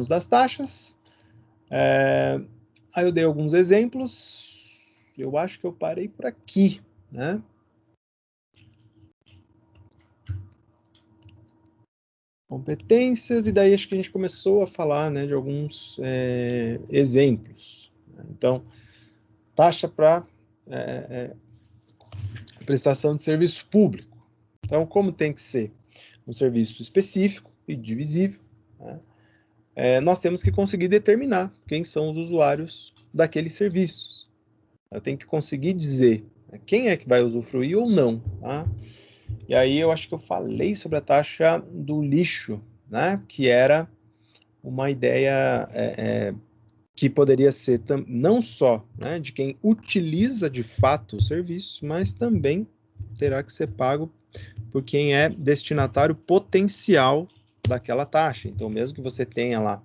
das taxas. Aí eu dei alguns exemplos. Eu acho que eu parei por aqui, né? Competências, e daí acho que a gente começou a falar, né, de alguns exemplos. Então, taxa para prestação de serviço público. Então, como tem que ser um serviço específico e divisível, né, nós temos que conseguir determinar quem são os usuários daqueles serviços. Eu tenho que conseguir dizer quem é que vai usufruir ou não. Tá? E aí eu acho que eu falei sobre a taxa do lixo, né, que era uma ideia que poderia ser não só, né, de quem utiliza de fato o serviço, mas também terá que ser pago por quem é destinatário potencial daquela taxa. Então, mesmo que você tenha lá,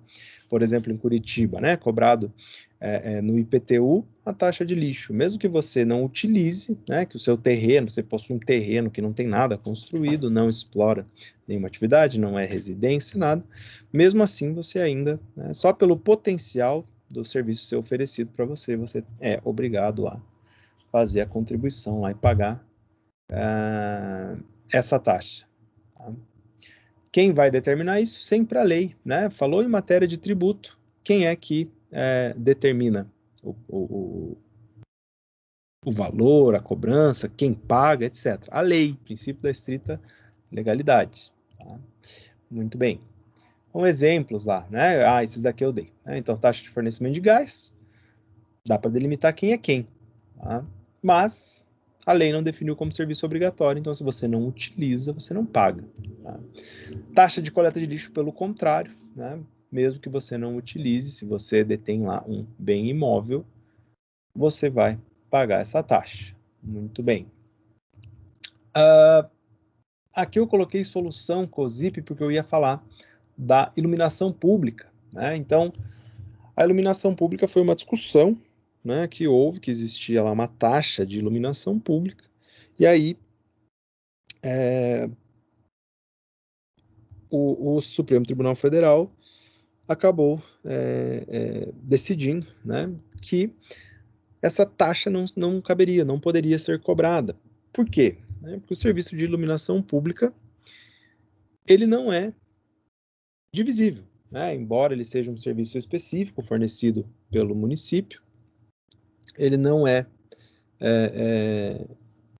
por exemplo, em Curitiba, né, cobrado no IPTU a taxa de lixo, mesmo que você não utilize, né, que o seu terreno, você possui um terreno que não tem nada construído, não explora nenhuma atividade, não é residência, nada, mesmo assim você ainda, né, só pelo potencial do serviço ser oferecido para você, você é obrigado a fazer a contribuição lá e pagar essa taxa. Tá? Quem vai determinar isso? Sempre a lei, né? Falou em matéria de tributo, quem é que determina o valor, a cobrança, quem paga, etc. A lei, princípio da estrita legalidade. Tá? Muito bem. Então, exemplos lá, né? Esses daqui eu dei. Né? Então, taxa de fornecimento de gás, dá para delimitar quem é quem. Tá? Mas a lei não definiu como serviço obrigatório, então se você não utiliza, você não paga. Tá? Taxa de coleta de lixo, pelo contrário, né? Mesmo que você não utilize, se você detém lá um bem imóvel, você vai pagar essa taxa. Muito bem. Aqui eu coloquei solução COSIP porque eu ia falar da iluminação pública. Né? Então, a iluminação pública foi uma discussão, né, que houve, que existia lá uma taxa de iluminação pública, e aí o Supremo Tribunal Federal acabou decidindo, né, que essa taxa não caberia, não poderia ser cobrada. Por quê? Porque o serviço de iluminação pública ele não é divisível, né? Embora ele seja um serviço específico fornecido pelo município, ele não é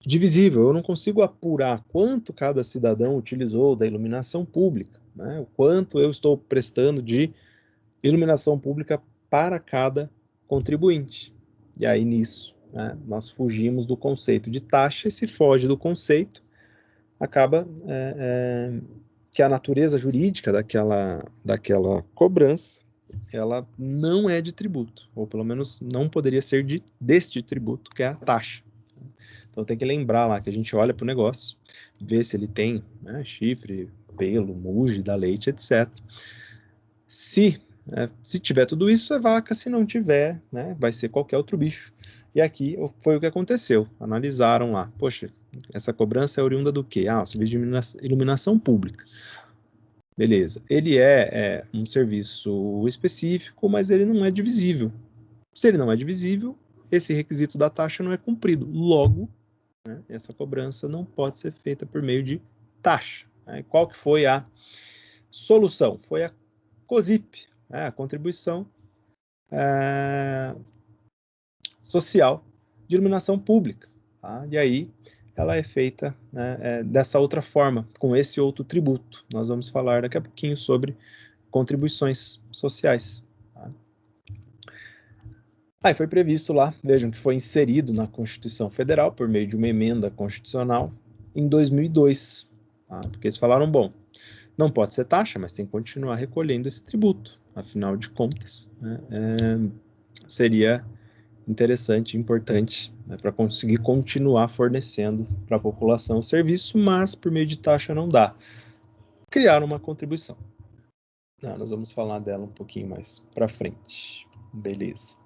divisível. Eu não consigo apurar quanto cada cidadão utilizou da iluminação pública, né? O quanto eu estou prestando de iluminação pública para cada contribuinte. E aí nisso, né, nós fugimos do conceito de taxa, e se foge do conceito, acaba que a natureza jurídica daquela cobrança, ela não é de tributo, ou pelo menos não poderia ser deste tributo, que é a taxa. Então tem que lembrar lá que a gente olha para o negócio, vê se ele tem, né, chifre, pelo, muge, dá leite, etc. Se tiver tudo isso, é vaca, se não tiver, né, vai ser qualquer outro bicho. E aqui foi o que aconteceu. Analisaram lá, poxa, essa cobrança é oriunda do quê? O serviço de iluminação pública. Beleza. Ele é um serviço específico, mas ele não é divisível. Se ele não é divisível, esse requisito da taxa não é cumprido. Logo, né, essa cobrança não pode ser feita por meio de taxa. Né? Qual que foi a solução? Foi a COSIP, né, a contribuição social de iluminação pública. Tá? E aí ela é feita, né, dessa outra forma, com esse outro tributo. Nós vamos falar daqui a pouquinho sobre contribuições sociais. Tá? Aí foi previsto lá, vejam que foi inserido na Constituição Federal por meio de uma emenda constitucional em 2002. Tá? Porque eles falaram, bom, não pode ser taxa, mas tem que continuar recolhendo esse tributo. Afinal de contas, né, seria interessante e importante, né, para conseguir continuar fornecendo para a população o serviço, mas por meio de taxa não dá. Criaram uma contribuição. Nós vamos falar dela um pouquinho mais para frente. Beleza.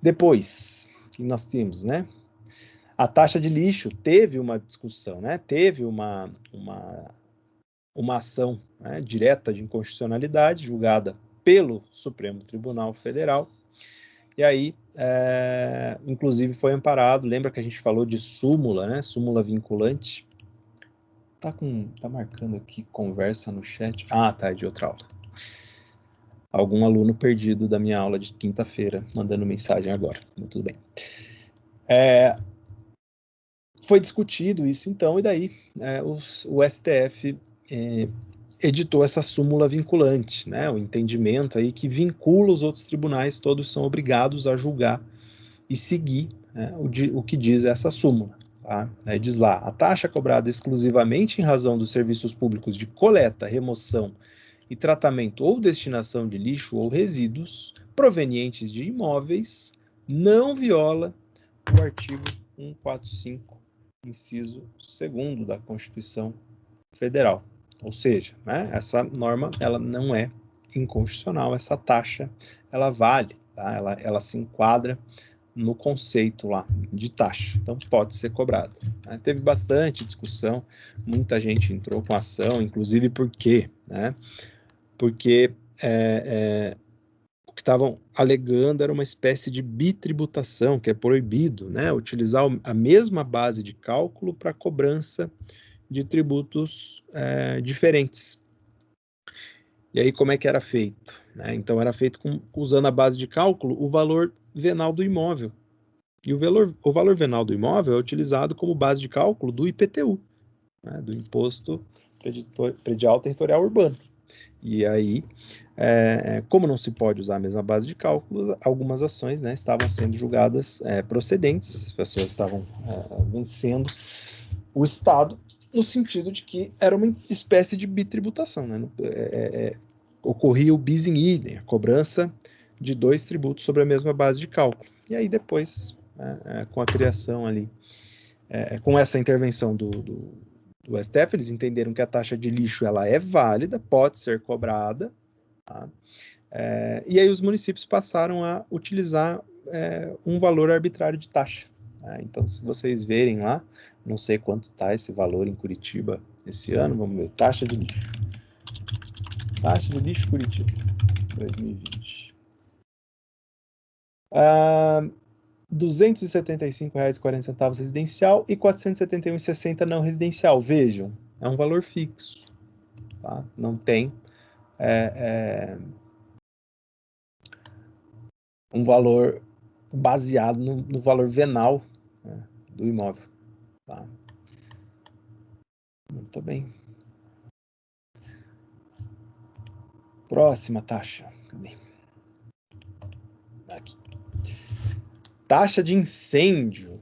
Depois, o que nós temos, né? A taxa de lixo teve uma discussão, né? Teve uma ação, né, direta de inconstitucionalidade julgada pelo Supremo Tribunal Federal, e aí, inclusive, foi amparado. Lembra que a gente falou de súmula, né? Súmula vinculante. Tá marcando aqui conversa no chat. Ah, tá, é de outra aula. Algum aluno perdido da minha aula de quinta-feira mandando mensagem agora, mas tudo bem. Foi discutido isso então, e daí o STF editou essa súmula vinculante, né? O entendimento aí que vincula os outros tribunais, todos são obrigados a julgar e seguir, né, o que diz essa súmula. Tá? Aí diz lá, a taxa cobrada exclusivamente em razão dos serviços públicos de coleta, remoção e tratamento ou destinação de lixo ou resíduos provenientes de imóveis não viola o artigo 145, inciso 2º da Constituição Federal. Ou seja, né, essa norma ela não é inconstitucional, essa taxa ela vale, tá? Ela se enquadra no conceito lá de taxa, então pode ser cobrada. Teve bastante discussão, muita gente entrou com ação, inclusive por quê? Né? Porque o que estavam alegando era uma espécie de bitributação, que é proibido, né? Utilizar a mesma base de cálculo para cobrança de tributos diferentes. E aí como é que era feito? Então era feito usando a base de cálculo o valor venal do imóvel. E o valor venal do imóvel é utilizado como base de cálculo do IPTU, né, do Imposto Predial Territorial Urbano. E aí, como não se pode usar a mesma base de cálculo, algumas ações, né, estavam sendo julgadas procedentes, as pessoas estavam vencendo o Estado, no sentido de que era uma espécie de bitributação. Né? Ocorria o bis in idem, a cobrança de 2 tributos sobre a mesma base de cálculo. E aí depois, com a criação ali, com essa intervenção do STF, eles entenderam que a taxa de lixo ela é válida, pode ser cobrada, tá? E aí os municípios passaram a utilizar um valor arbitrário de taxa. Tá? Então, se vocês verem lá, não sei quanto está esse valor em Curitiba esse ano, vamos ver, taxa de lixo. Taxa de lixo Curitiba, 2020. R$ 275,40 residencial e R$ 471,60 não residencial. Vejam, é um valor fixo, tá? Não tem um valor baseado no valor venal, né, do imóvel. Tá? Muito bem. Próxima taxa. Cadê? Aqui. Taxa de incêndio.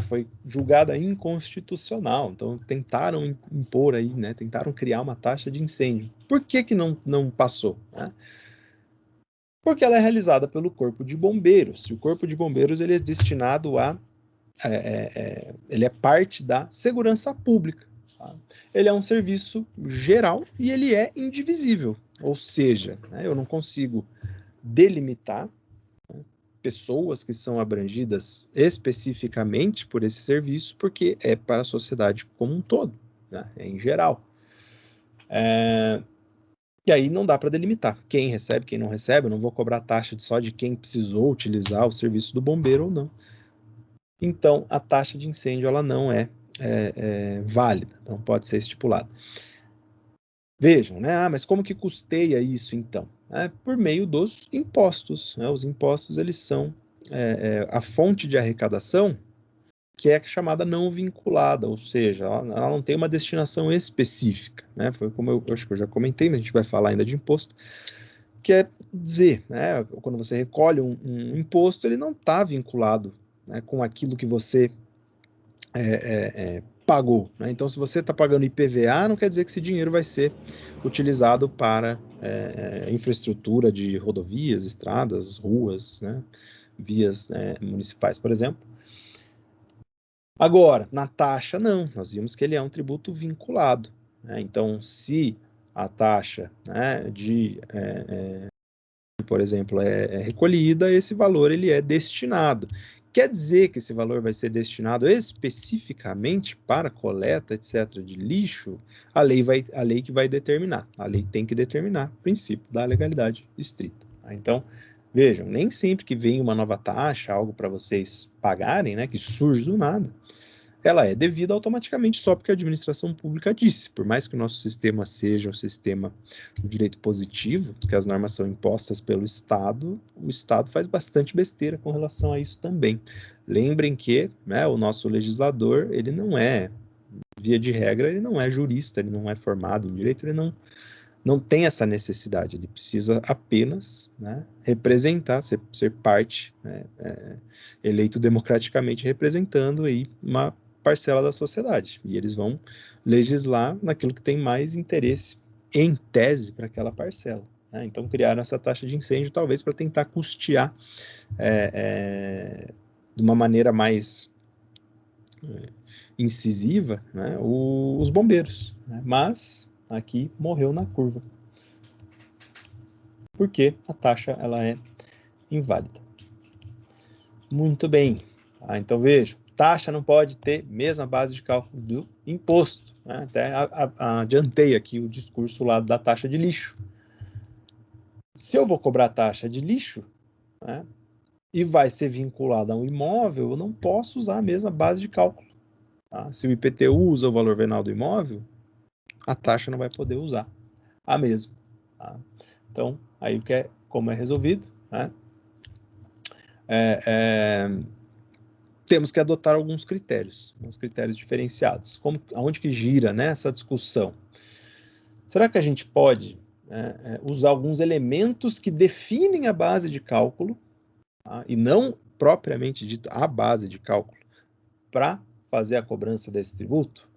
Foi julgada inconstitucional. Então, tentaram impor aí, né? Tentaram criar uma taxa de incêndio. Por que não passou? Né? Porque ela é realizada pelo Corpo de Bombeiros. E o Corpo de Bombeiros ele é destinado ele é parte da segurança pública. Tá? Ele é um serviço geral e ele é indivisível. Ou seja, né, eu não consigo delimitar pessoas que são abrangidas especificamente por esse serviço, porque é para a sociedade como um todo, né? É em geral. E aí não dá para delimitar quem recebe, quem não recebe. Eu não vou cobrar taxa só de quem precisou utilizar o serviço do bombeiro ou não. Então, a taxa de incêndio ela não é válida, não pode ser estipulada. Vejam, né? Mas como que custeia isso, então? Por meio dos impostos. Né? Os impostos, eles são a fonte de arrecadação que é chamada não vinculada, ou seja, ela não tem uma destinação específica. Né? Foi como eu acho que eu já comentei, mas a gente vai falar ainda de imposto. Quer dizer, né? Quando você recolhe um imposto, ele não está vinculado, né, com aquilo que você pagou. Né? Então, se você está pagando IPVA, não quer dizer que esse dinheiro vai ser utilizado para infraestrutura de rodovias, estradas, ruas, né? Vias municipais, por exemplo. Agora, na taxa, não. Nós vimos que ele é um tributo vinculado. Né? Então, se a taxa, né, por exemplo, é recolhida, esse valor ele é destinado. Quer dizer que esse valor vai ser destinado especificamente para coleta, etc., de lixo? A lei que vai determinar. A lei tem que determinar o princípio da legalidade estrita. Então, vejam, nem sempre que vem uma nova taxa, algo para vocês pagarem, né, que surge do nada, ela é devida automaticamente só porque a administração pública disse. Por mais que o nosso sistema seja um sistema do direito positivo, que as normas são impostas pelo Estado, o Estado faz bastante besteira com relação a isso também. Lembrem que, né, o nosso legislador, ele não é, via de regra, ele não é jurista, ele não é formado em direito, ele não tem essa necessidade, ele precisa apenas, né, representar, ser parte, né, eleito democraticamente representando aí uma parcela da sociedade, e eles vão legislar naquilo que tem mais interesse, em tese, para aquela parcela. Né? Então criaram essa taxa de incêndio, talvez para tentar custear de uma maneira mais incisiva, né, os bombeiros, né? Mas aqui morreu na curva, porque a taxa ela é inválida. Muito bem. Então veja, taxa não pode ter mesma base de cálculo do imposto. Né? Até adiantei aqui o discurso lá da taxa de lixo. Se eu vou cobrar taxa de lixo, né, e vai ser vinculada a um imóvel, eu não posso usar a mesma base de cálculo. Tá? Se o IPTU usa o valor venal do imóvel, a taxa não vai poder usar a mesma. Tá? Então, aí como é resolvido, né? Temos que adotar alguns critérios, uns critérios diferenciados. Aonde que gira, né, essa discussão? Será que a gente pode usar alguns elementos que definem a base de cálculo, tá? E não propriamente dito a base de cálculo, para fazer a cobrança desse tributo?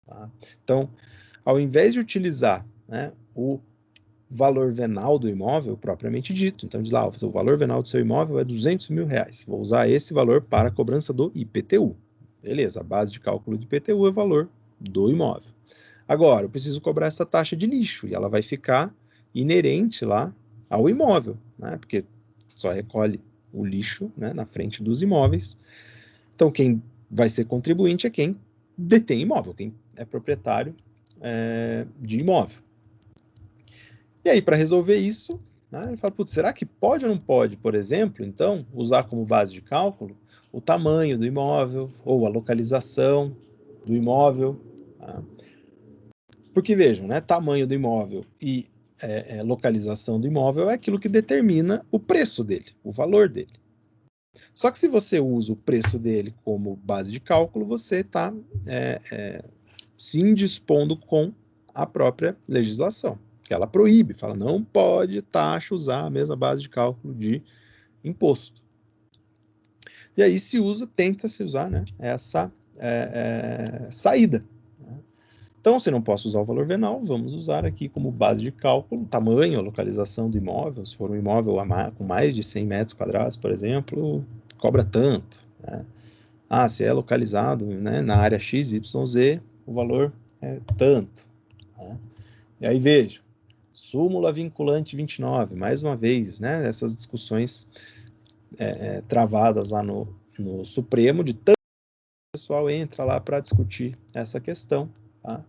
Tá? Então, ao invés de utilizar, né, o valor venal do imóvel propriamente dito, então diz lá, o valor venal do seu imóvel é R$200 mil, vou usar esse valor para a cobrança do IPTU. Beleza, a base de cálculo do IPTU é o valor do imóvel. Agora, eu preciso cobrar essa taxa de lixo, e ela vai ficar inerente lá ao imóvel, né, porque só recolhe o lixo, né, na frente dos imóveis. Então, quem vai ser contribuinte é quem detém imóvel, quem é proprietário de imóvel. E aí, para resolver isso, né, ele fala, putz, será que pode ou não pode, por exemplo, então, usar como base de cálculo o tamanho do imóvel ou a localização do imóvel? Tá? Porque, vejam, né, tamanho do imóvel e localização do imóvel é aquilo que determina o preço dele, o valor dele. Só que se você usa o preço dele como base de cálculo, você está se indispondo com a própria legislação, que ela proíbe, fala, não pode taxa usar a mesma base de cálculo de imposto. E aí tenta-se usar, né, essa saída. Então, se não posso usar o valor venal, vamos usar aqui como base de cálculo o tamanho, a localização do imóvel. Se for um imóvel com mais de 100 metros quadrados, por exemplo, cobra tanto. Né? Se é localizado, né, na área XYZ, o valor é tanto. Né? E aí vejo, súmula vinculante 29, mais uma vez, né, essas discussões travadas lá no Supremo, de tanto que o pessoal entra lá para discutir essa questão. Tá?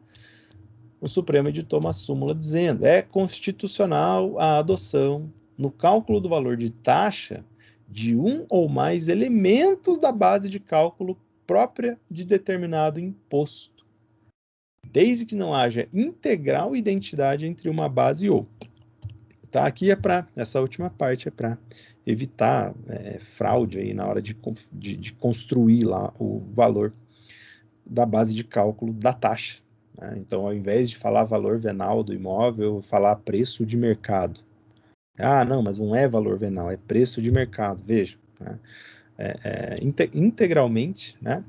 O Supremo editou uma súmula dizendo: é constitucional a adoção, no cálculo do valor de taxa, de um ou mais elementos da base de cálculo própria de determinado imposto, desde que não haja integral identidade entre uma base e outra. Tá? Aqui essa última parte é para evitar fraude aí na hora de construir lá o valor da base de cálculo da taxa. Né? Então, ao invés de falar valor venal do imóvel, falar preço de mercado. Não, mas não é valor venal, é preço de mercado. Veja, né? Integralmente, né?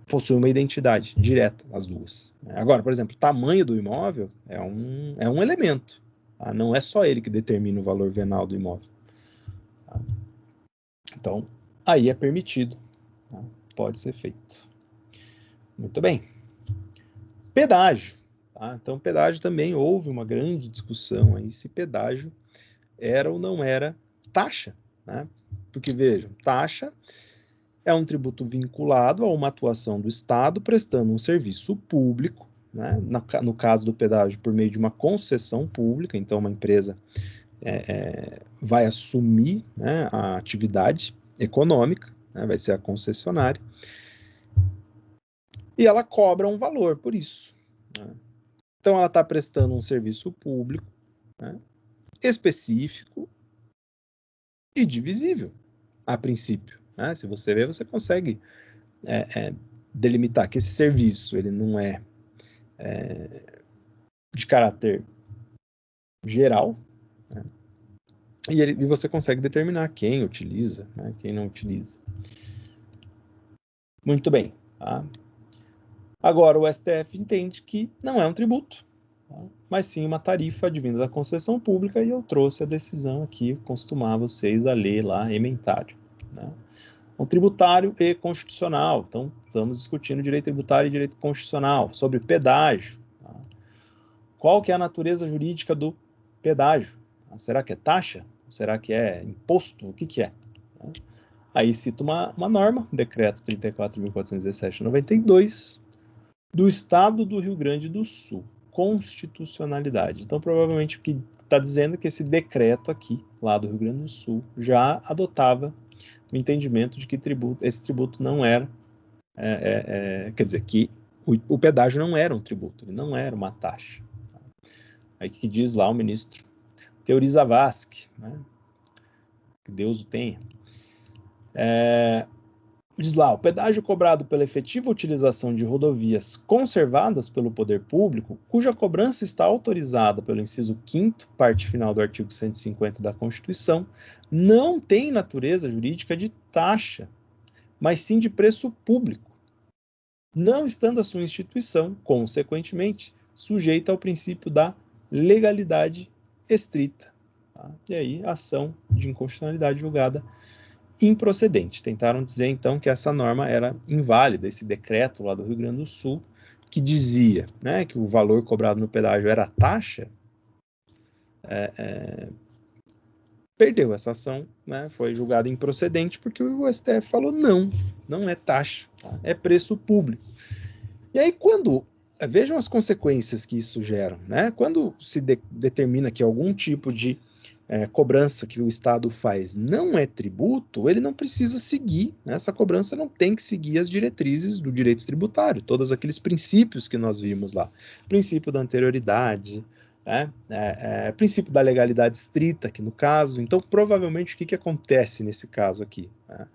Possui uma identidade direta, as duas. Agora, por exemplo, o tamanho do imóvel é um elemento. Tá? Não é só ele que determina o valor venal do imóvel. Tá? Então, aí é permitido. Tá? Pode ser feito. Muito bem. Pedágio. Tá? Então, pedágio também houve uma grande discussão aí se pedágio era ou não era taxa. Né? Porque, vejam, taxa é um tributo vinculado a uma atuação do Estado prestando um serviço público, né? No caso do pedágio, por meio de uma concessão pública, então uma empresa vai assumir, né, a atividade econômica, né, vai ser a concessionária, e ela cobra um valor por isso. Né? Então ela está prestando um serviço público, né, específico e divisível, a princípio. Né? Se você ver, você consegue delimitar que esse serviço ele não é de caráter geral, né? E você consegue determinar quem utiliza, né, quem não utiliza. Muito bem. Tá? Agora, o STF entende que não é um tributo, tá? Mas sim uma tarifa advinda da concessão pública, e eu trouxe a decisão aqui, costumar vocês a ler lá, ementário. Né? Um tributário e constitucional. Então, estamos discutindo direito tributário e direito constitucional, sobre pedágio. Tá? Qual que é a natureza jurídica do pedágio? Será que é taxa? Será que é imposto? O que que é? Aí cito uma norma, decreto 34.417/92, do Estado do Rio Grande do Sul, constitucionalidade. Então, provavelmente o que está dizendo é que esse decreto aqui, lá do Rio Grande do Sul, já adotava o entendimento de que esse tributo não era, quer dizer, que o pedágio não era um tributo, ele não era uma taxa. Aí que diz lá o ministro Teori Zavascki, né? Que Deus o tenha. Diz lá, o pedágio cobrado pela efetiva utilização de rodovias conservadas pelo poder público, cuja cobrança está autorizada pelo inciso 5º, parte final do artigo 150 da Constituição, não tem natureza jurídica de taxa, mas sim de preço público, não estando a sua instituição, consequentemente, sujeita ao princípio da legalidade estrita. Tá? E aí, ação de inconstitucionalidade julgada improcedente. Tentaram dizer, então, que essa norma era inválida, esse decreto lá do Rio Grande do Sul, que dizia, né, que o valor cobrado no pedágio era taxa, perdeu essa ação, né, foi julgada improcedente, porque o STF falou não é taxa, tá? É preço público. E aí, vejam as consequências que isso gera, né? Quando se determina que algum tipo de cobrança que o Estado faz não é tributo, ele não precisa seguir, né? Essa cobrança não tem que seguir as diretrizes do direito tributário, todos aqueles princípios que nós vimos lá. Princípio da anterioridade, né? Princípio da legalidade estrita, aqui no caso. Então, provavelmente, o que acontece nesse caso aqui? Né?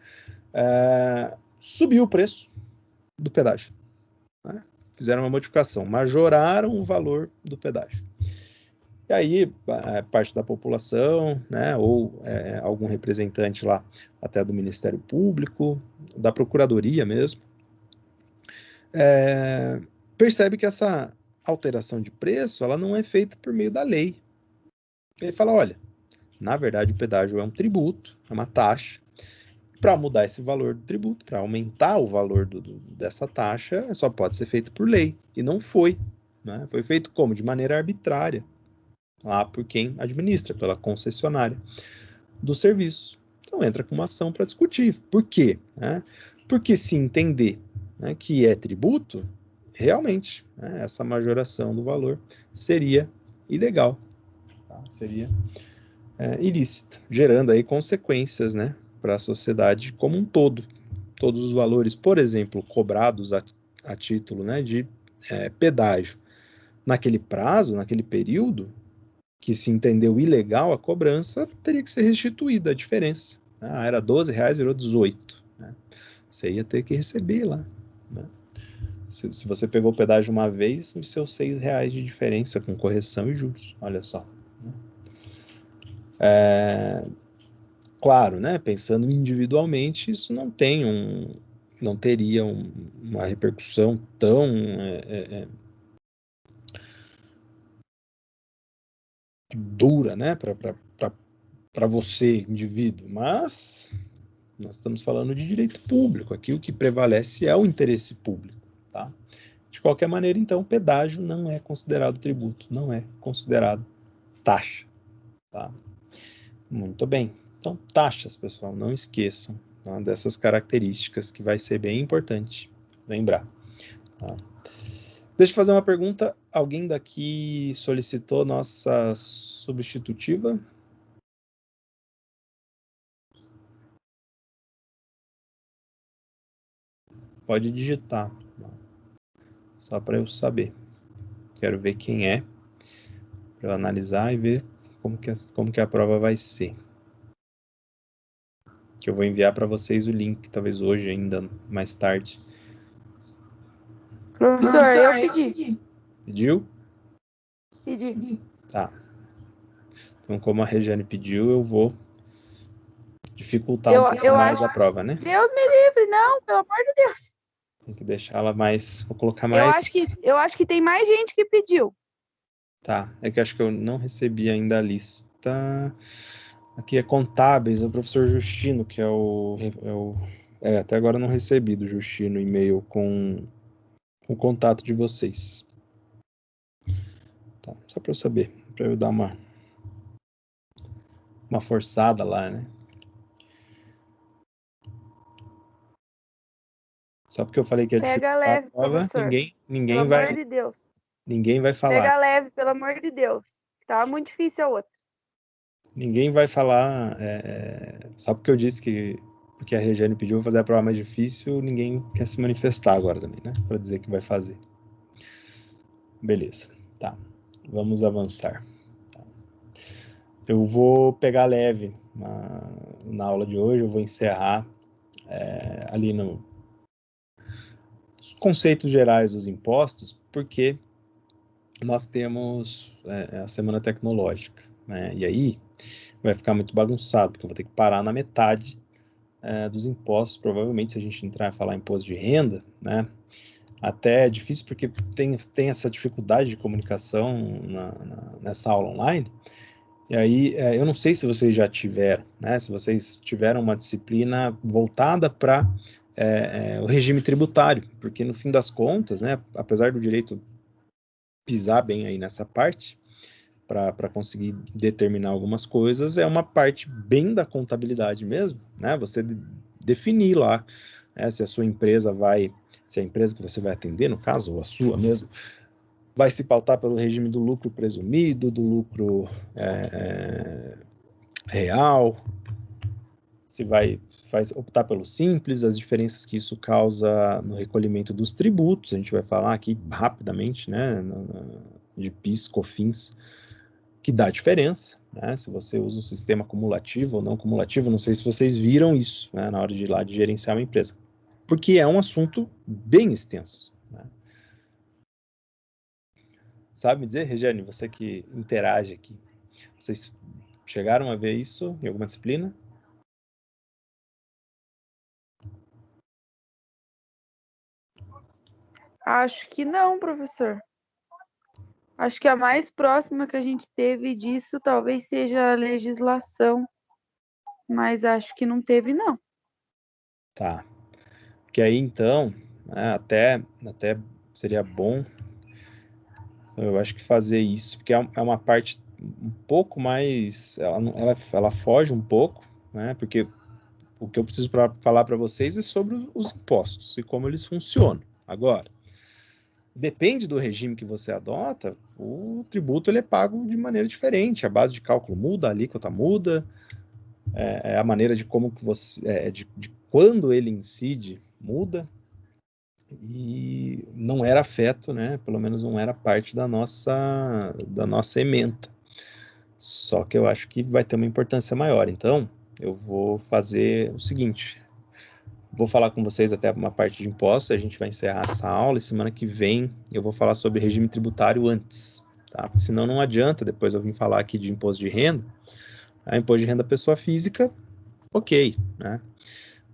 Subiu o preço do pedágio. Né? Fizeram uma modificação, majoraram o valor do pedágio. E aí, parte da população, né, ou algum representante lá, até do Ministério Público, da Procuradoria mesmo, percebe que essa alteração de preço, ela não é feita por meio da lei. Ele fala, olha, na verdade o pedágio é um tributo, é uma taxa. Para mudar esse valor do tributo, para aumentar o valor dessa taxa, só pode ser feito por lei. E não foi. Né? Foi feito como? De maneira arbitrária. Lá por quem administra, pela concessionária do serviço. Então entra com uma ação para discutir. Por quê? Né? Porque se entender, né, que é tributo, realmente, né, essa majoração do valor seria ilegal, tá? Seria ilícita, gerando aí consequências, né, para a sociedade como um todo. Todos os valores, por exemplo, cobrados a título, né, de pedágio naquele prazo, naquele período, que se entendeu ilegal a cobrança, teria que ser restituída a diferença. Era R$12, virou 18. Né? Você ia ter que receber lá. Né? Se você pegou o pedágio uma vez, os seus R$6 de diferença com correção e juros. Olha só. Né? Claro, né? Pensando individualmente, isso não teria uma repercussão tão dura, né? Para você, indivíduo, mas nós estamos falando de direito público. Aqui o que prevalece é o interesse público, tá? De qualquer maneira, então, pedágio não é considerado tributo, não é considerado taxa, tá? Muito bem. Então, taxas, pessoal, não esqueçam, tá, dessas características que vai ser bem importante lembrar. Tá? Deixa eu fazer uma pergunta. Alguém daqui solicitou nossa substitutiva? Pode digitar, só para eu saber. Quero ver quem é, para eu analisar e ver como que a prova vai ser. Que eu vou enviar para vocês o link, talvez hoje ainda, mais tarde. Professor, eu pedi. Pediu? Pedi. Tá. Então, como a Regiane pediu, eu vou dificultar um pouco mais a prova, né? Deus me livre, não, pelo amor de Deus. Tem que deixá-la mais... Vou colocar mais... Eu acho que tem mais gente que pediu. Tá, é que acho que eu não recebi ainda a lista. Aqui é contábeis, é o professor Justino, que é o... até agora eu não recebi do Justino e-mail com o contato de vocês. Tá, só para eu saber, para eu dar uma forçada lá, né? Só porque eu falei que ia Pega dificultar leve, a prova, professor. ninguém vai... Pelo amor de Deus. Ninguém vai falar. Pega leve, pelo amor de Deus. Tá muito difícil a outra. Ninguém vai falar, só porque eu disse que porque a Regiane pediu fazer a prova mais difícil, ninguém quer se manifestar agora também, né? Para dizer que vai fazer. Beleza, tá. Vamos avançar. Tá. Eu vou pegar leve na aula de hoje, eu vou encerrar ali no conceitos gerais dos impostos, porque nós temos a semana tecnológica, né? E aí vai ficar muito bagunçado, porque eu vou ter que parar na metade dos impostos. Provavelmente, se a gente entrar a falar imposto de renda, né, até é difícil porque tem essa dificuldade de comunicação nessa aula online. E aí, eu não sei se vocês já tiveram, né, se vocês tiveram uma disciplina voltada para o regime tributário, porque no fim das contas, né, apesar do direito pisar bem aí nessa parte, para conseguir determinar algumas coisas, é uma parte bem da contabilidade mesmo, né? Você definir lá, né, se a sua empresa se a empresa que você vai atender, no caso, ou a sua mesmo, vai se pautar pelo regime do lucro presumido, do lucro real, se vai optar pelo simples, as diferenças que isso causa no recolhimento dos tributos, a gente vai falar aqui rapidamente, né, de PIS, COFINS, que dá diferença, né? Se você usa um sistema cumulativo ou não cumulativo, não sei se vocês viram isso, né, na hora de ir lá de gerenciar uma empresa, porque é um assunto bem extenso, né? Sabe me dizer, Regiane, você que interage aqui, vocês chegaram a ver isso em alguma disciplina? Acho que não, professor. Acho que a mais próxima que a gente teve disso talvez seja a legislação, mas acho que não teve, não. Tá. Porque aí, então, né, até seria bom, eu acho que fazer isso, porque é uma parte um pouco mais, ela foge um pouco, né, porque o que eu preciso falar para vocês é sobre os impostos e como eles funcionam. Agora, depende do regime que você adota, o tributo ele é pago de maneira diferente, a base de cálculo muda, a alíquota muda, a maneira de como que você, de quando ele incide muda, e não era afeto, né? Pelo menos não era parte da nossa ementa. Só que eu acho que vai ter uma importância maior. Então, eu vou fazer o seguinte: vou falar com vocês até uma parte de impostos, a gente vai encerrar essa aula e semana que vem eu vou falar sobre regime tributário antes, tá? Porque senão não adianta depois eu vim falar aqui de imposto de renda. Imposto de renda pessoa física, ok, né?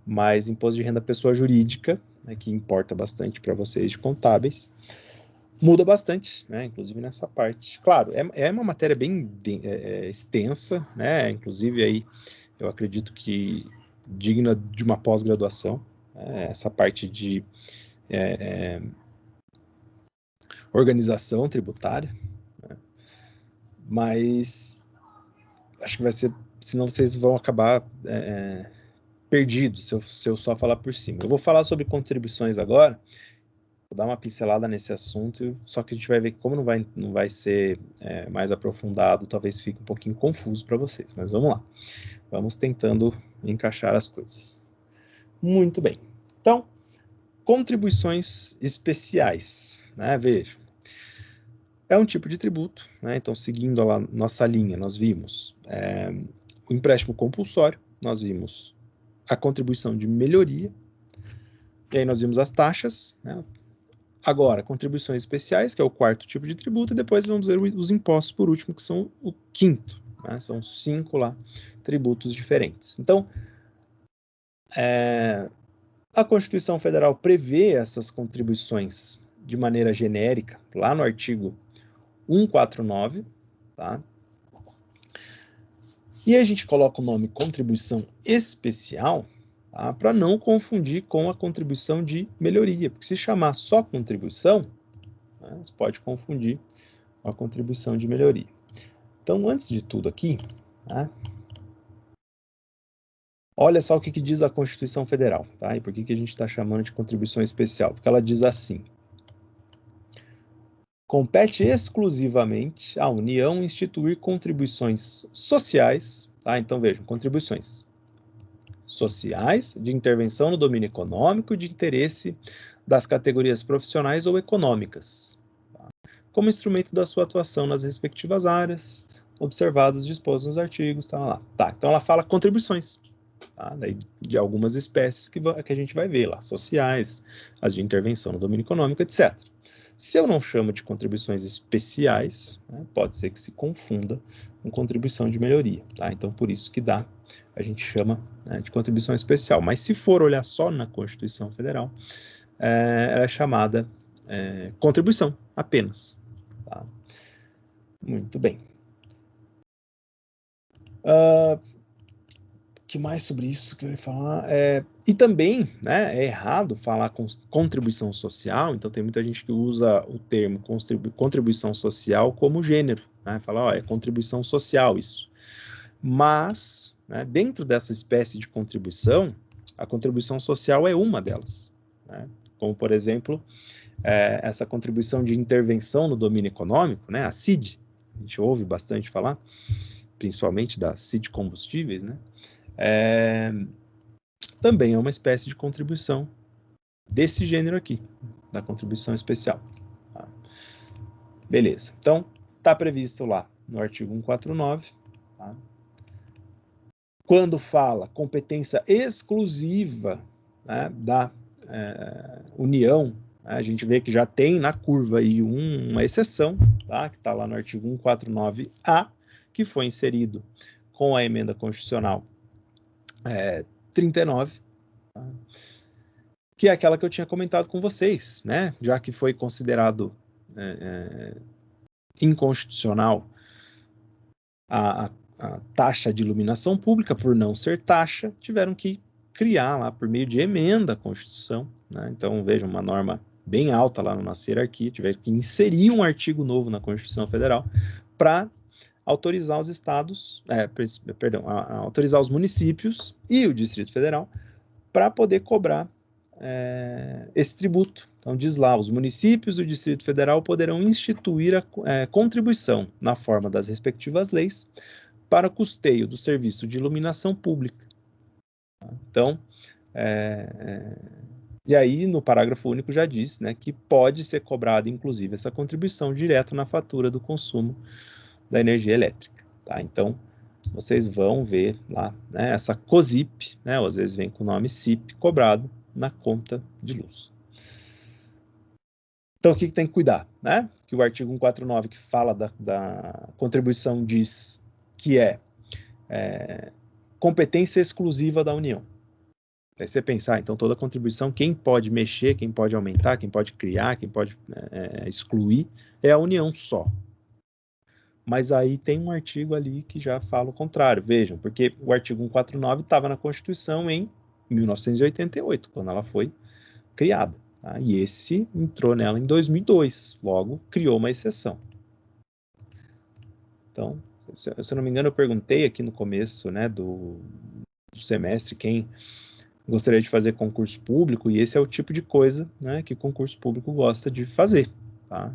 Mas imposto de renda pessoa jurídica, né, que importa bastante para vocês de contábeis, muda bastante, né? Inclusive nessa parte. Claro, é uma matéria bem extensa, né? Inclusive aí eu acredito que digna de uma pós-graduação, essa parte de organização tributária, né? Mas acho que vai ser senão vocês vão acabar perdidos se eu só falar por cima. Eu vou falar sobre contribuições agora, vou dar uma pincelada nesse assunto, só que a gente vai ver que como não vai ser mais aprofundado, talvez fique um pouquinho confuso para vocês, mas vamos lá. Vamos tentando encaixar as coisas. Muito bem. Então, contribuições especiais, né? Vejam. É um tipo de tributo, né? Então, seguindo a nossa linha, nós vimos o empréstimo compulsório, nós vimos a contribuição de melhoria, e aí nós vimos as taxas, né? Agora, contribuições especiais, que é o quarto tipo de tributo, e depois vamos ver os impostos por último, que são o quinto, né? São 5 lá, tributos diferentes. Então, a Constituição Federal prevê essas contribuições de maneira genérica, lá no artigo 149, tá? E a gente coloca o nome contribuição especial, tá? Para não confundir com a contribuição de melhoria, porque se chamar só contribuição, né, você pode confundir com a contribuição de melhoria. Então, antes de tudo aqui, tá? Olha só o que diz a Constituição Federal, tá? E por que a gente está chamando de contribuição especial? Porque ela diz assim: compete exclusivamente à União instituir contribuições sociais, tá? Então vejam, contribuições sociais de intervenção no domínio econômico de interesse das categorias profissionais ou econômicas, tá? Como instrumento da sua atuação nas respectivas áreas, observados dispostos nos artigos, tá lá. Tá, então ela fala contribuições, tá? Daí, de algumas espécies que a gente vai ver lá, sociais, as de intervenção no domínio econômico, etc. Se eu não chamo de contribuições especiais, né, pode ser que se confunda com contribuição de melhoria, tá? Então, por isso que a gente chama, né, de contribuição especial. Mas se for olhar só na Constituição Federal, ela é chamada contribuição apenas, tá? Muito bem. Que mais sobre isso que eu ia falar? E também, né, é errado falar contribuição social, então tem muita gente que usa o termo contribuição social como gênero, né? Fala, ó, é contribuição social isso. Mas, né, dentro dessa espécie de contribuição, a contribuição social é uma delas, né? Como, por exemplo, essa contribuição de intervenção no domínio econômico, né, a CID, a gente ouve bastante falar, principalmente da CID Combustíveis, né? Também é uma espécie de contribuição desse gênero aqui, da contribuição especial. Tá? Beleza. Então, está previsto lá no artigo 149, tá? Quando fala competência exclusiva, né, da União, a gente vê que já tem na curva aí uma exceção, tá? Que está lá no artigo 149A, que foi inserido com a emenda constitucional 39, tá? Que é aquela que eu tinha comentado com vocês, né? Já que foi considerado inconstitucional a taxa de iluminação pública, por não ser taxa, tiveram que criar lá por meio de emenda à Constituição, né? Então, vejam, uma norma bem alta lá na nossa hierarquia, tiveram que inserir um artigo novo na Constituição Federal para autorizar os estados, autorizar os municípios e o Distrito Federal para poder cobrar esse tributo. Então, diz lá, os municípios e o Distrito Federal poderão instituir a contribuição na forma das respectivas leis para custeio do serviço de iluminação pública. Então, e aí no parágrafo único já diz, né, que pode ser cobrada, inclusive, essa contribuição direto na fatura do consumo da energia elétrica. Tá? Então, vocês vão ver lá, né, essa COSIP, né, ou às vezes vem com o nome CIP, cobrado na conta de luz. Então, o que tem que cuidar? Né? Que o artigo 149, que fala da contribuição, diz que competência exclusiva da União. Aí você pensar, então, toda contribuição, quem pode mexer, quem pode aumentar, quem pode criar, quem pode excluir, é a União só. Mas aí tem um artigo ali que já fala o contrário. Vejam, porque o artigo 149 estava na Constituição em 1988, quando ela foi criada. Tá? E esse entrou nela em 2002, logo criou uma exceção. Então, se eu não me engano, eu perguntei aqui no começo, né, do semestre quem gostaria de fazer concurso público, e esse é o tipo de coisa, né, que o concurso público gosta de fazer, tá?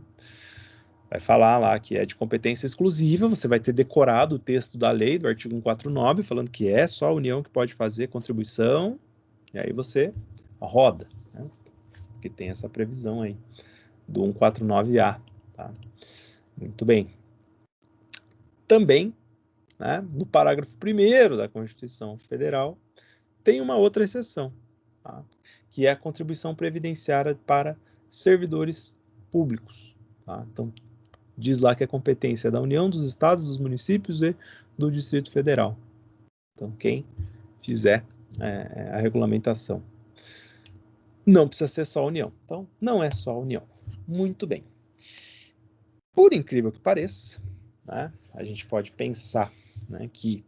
Vai falar lá que é de competência exclusiva, você vai ter decorado o texto da lei, do artigo 149, falando que é só a União que pode fazer contribuição, e aí você roda, né? Que tem essa previsão aí do 149A, tá? Muito bem. Também, né, no parágrafo 1º da Constituição Federal, tem uma outra exceção, tá? Que é a contribuição previdenciária para servidores públicos, tá? Então, diz lá que é competência da União, dos estados, dos municípios e do Distrito Federal. Então, quem fizer a regulamentação. Não precisa ser só a União. Então, não é só a União. Muito bem. Por incrível que pareça, né, a gente pode pensar, né, que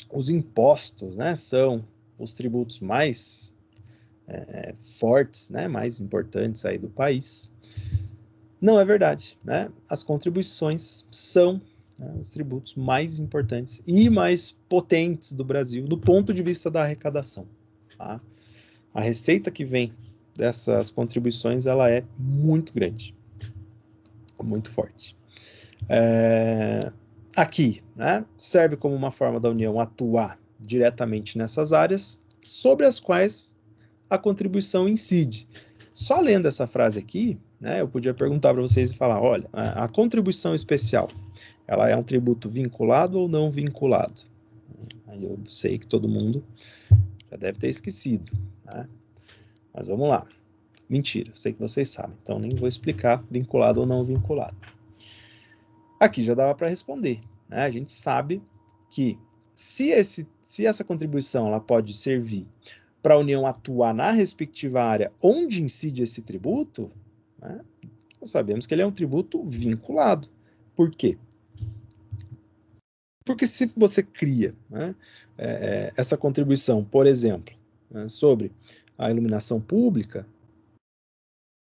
os impostos, né, são os tributos mais fortes, né, mais importantes aí do país. Não é verdade, né? As contribuições são, né, os tributos mais importantes e mais potentes do Brasil do ponto de vista da arrecadação, tá? A receita que vem dessas contribuições, ela é muito grande, muito forte. Aqui, né, serve como uma forma da União atuar diretamente nessas áreas sobre as quais a contribuição incide. Só lendo essa frase aqui, né, eu podia perguntar para vocês e falar, olha, a contribuição especial, ela é um tributo vinculado ou não vinculado? Aí eu sei que todo mundo já deve ter esquecido, né? Mas vamos lá. Mentira, eu sei que vocês sabem, então nem vou explicar vinculado ou não vinculado. Aqui já dava para responder, né? A gente sabe que se essa contribuição ela pode servir para a União atuar na respectiva área onde incide esse tributo, né, nós sabemos que ele é um tributo vinculado. Por quê? Porque se você cria, né, essa contribuição, por exemplo, né, sobre a iluminação pública,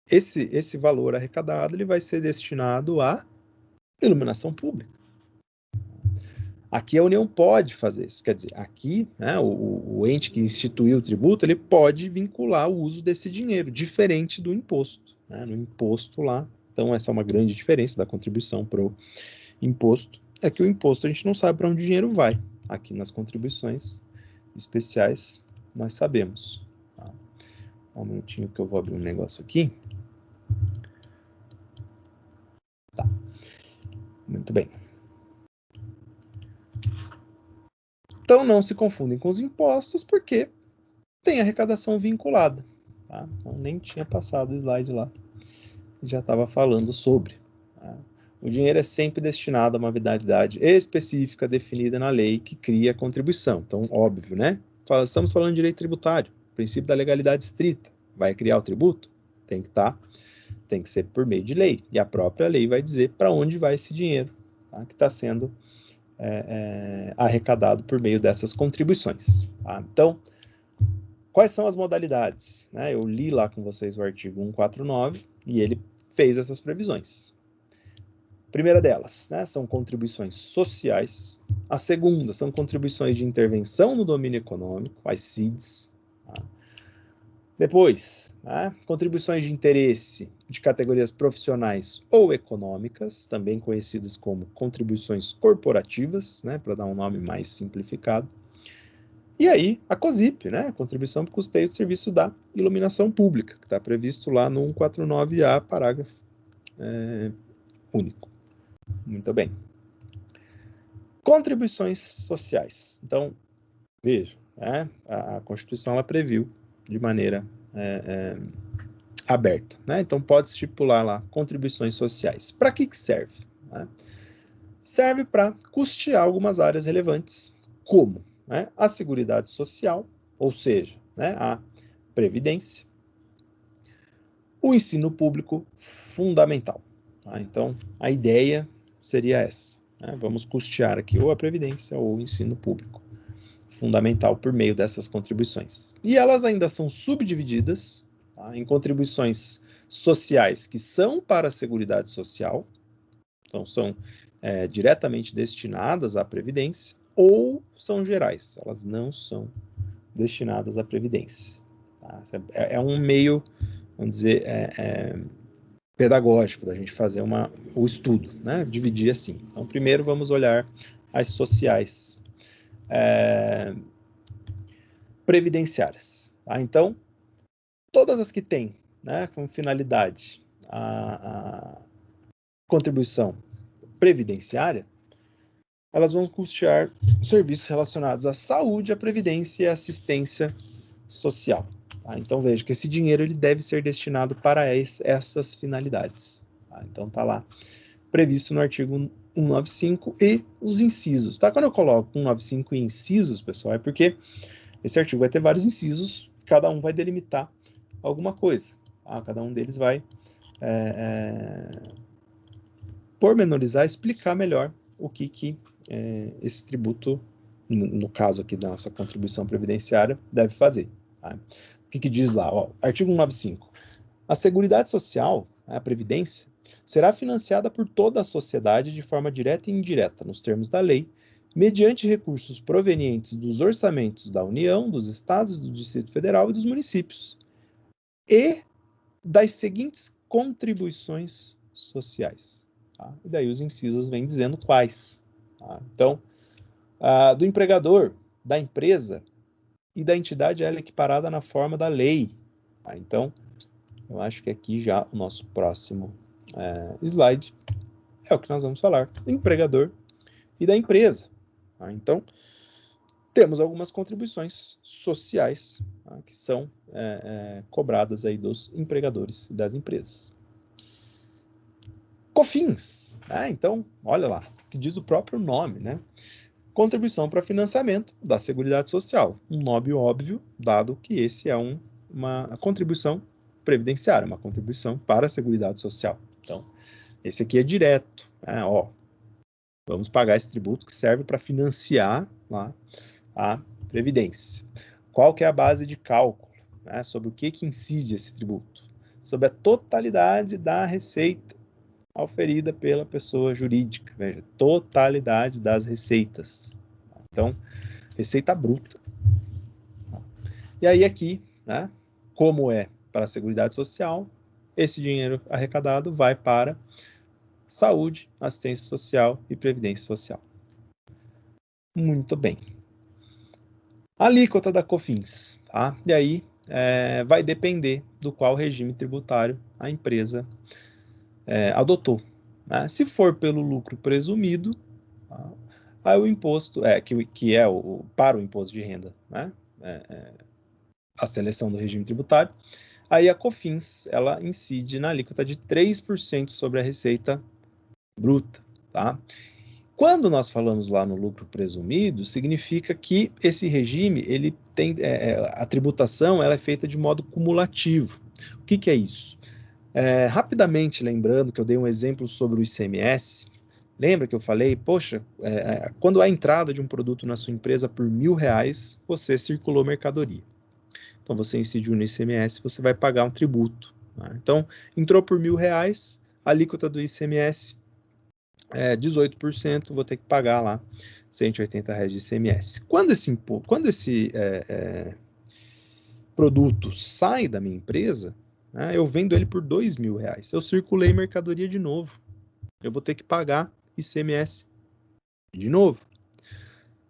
esse valor arrecadado ele vai ser destinado à iluminação pública. Aqui a União pode fazer isso, quer dizer, aqui, né, o ente que instituiu o tributo, ele pode vincular o uso desse dinheiro, diferente do imposto, né, no imposto lá. Então essa é uma grande diferença da contribuição para o imposto, é que o imposto a gente não sabe para onde o dinheiro vai. Aqui nas contribuições especiais nós sabemos. Tá? Um minutinho que eu vou abrir um negócio aqui. Tá. Muito bem. Então não se confundem com os impostos, porque tem arrecadação vinculada. Tá? Então nem tinha passado o slide lá. Já estava falando sobre. Tá? O dinheiro é sempre destinado a uma finalidade específica definida na lei que cria a contribuição. Então, óbvio, né? Estamos falando de direito tributário, princípio da legalidade estrita. Vai criar o tributo? Tem que ser por meio de lei. E a própria lei vai dizer para onde vai esse dinheiro, tá? Que está sendo arrecadado por meio dessas contribuições. Tá? Então, quais são as modalidades? Né? Eu li lá com vocês o artigo 149 e ele fez essas previsões. A primeira delas, né, são contribuições sociais. A segunda são contribuições de intervenção no domínio econômico, as CIDs. Tá? Depois, né, contribuições de interesse de categorias profissionais ou econômicas, também conhecidas como contribuições corporativas, né, para dar um nome mais simplificado. E aí, a COSIP, né, contribuição por custeio do serviço da iluminação pública, que está previsto lá no 149A, parágrafo único. Muito bem. Contribuições sociais. Então, vejam, né, a Constituição ela previu de maneira aberta, né? Então pode estipular lá contribuições sociais. Para que serve? Né? Serve para custear algumas áreas relevantes, como, né, a Seguridade Social, ou seja, né, a Previdência, o ensino público fundamental. Tá? Então a ideia seria essa, né? Vamos custear aqui ou a Previdência ou o ensino público fundamental por meio dessas contribuições. E elas ainda são subdivididas, tá, em contribuições sociais que são para a Seguridade Social, Então, são diretamente destinadas à Previdência ou são gerais. Elas não são destinadas à Previdência. Tá? É um meio, vamos dizer, pedagógico da gente fazer o estudo, né? Dividir assim. Então, primeiro vamos olhar as sociais previdenciárias. Tá? Então, todas as que têm, né, como finalidade a contribuição previdenciária, elas vão custear serviços relacionados à saúde, à previdência e à assistência social. Tá? Então, veja que esse dinheiro ele deve ser destinado para essas finalidades. Tá? Então, está lá previsto no artigo 195 e os incisos. Tá? Quando eu coloco 195 e incisos, pessoal, é porque esse artigo vai ter vários incisos, cada um vai delimitar alguma coisa. Tá? Cada um deles vai pormenorizar, explicar melhor o que esse tributo, no caso aqui da nossa contribuição previdenciária, deve fazer. Tá? O que diz lá? Ó, artigo 195. A Seguridade Social, a Previdência, será financiada por toda a sociedade de forma direta e indireta, nos termos da lei, mediante recursos provenientes dos orçamentos da União, dos Estados, do Distrito Federal e dos municípios, e das seguintes contribuições sociais. Tá? E daí os incisos vêm dizendo quais. Tá? Então, do empregador, da empresa e da entidade ela é equiparada na forma da lei. Tá? Então, eu acho que aqui já o nosso próximo slide é o que nós vamos falar, do empregador e da empresa. Tá? Então, temos algumas contribuições sociais, tá, que são cobradas aí dos empregadores e das empresas. COFINS, né? Então, olha lá, que diz o próprio nome, né? Contribuição para financiamento da Seguridade Social. Um nome óbvio, dado que esse é uma contribuição previdenciária, uma contribuição para a Seguridade Social. Então, esse aqui é direto, né? Ó, vamos pagar esse tributo que serve para financiar lá a Previdência. Qual que é a base de cálculo? Né? Sobre o que incide esse tributo? Sobre a totalidade da receita auferida pela pessoa jurídica. Veja, totalidade das receitas. Então, receita bruta. E aí aqui, né, como é para a Seguridade Social, esse dinheiro arrecadado vai para saúde, assistência social e previdência social. Muito bem. Alíquota da COFINS, tá? E aí vai depender do qual regime tributário a empresa adotou. Né? Se for pelo lucro presumido, tá? Aí o imposto, que é para o imposto de renda, né? A seleção do regime tributário, aí a COFINS, ela incide na alíquota de 3% sobre a receita bruta, tá? Quando nós falamos lá no lucro presumido, significa que esse regime, ele tem, a tributação ela é feita de modo cumulativo. O que é isso? Rapidamente lembrando que eu dei um exemplo sobre o ICMS, lembra que eu falei, poxa, quando há entrada de um produto na sua empresa por R$1.000, você circulou mercadoria. Então, você incidiu no ICMS, você vai pagar um tributo. Tá? Então, entrou por R$1.000, a alíquota do ICMS 18%, vou ter que pagar lá R$180 de ICMS. Quando esse produto sai da minha empresa, né, eu vendo ele por R$2.000. Eu circulei mercadoria de novo. Eu vou ter que pagar ICMS de novo.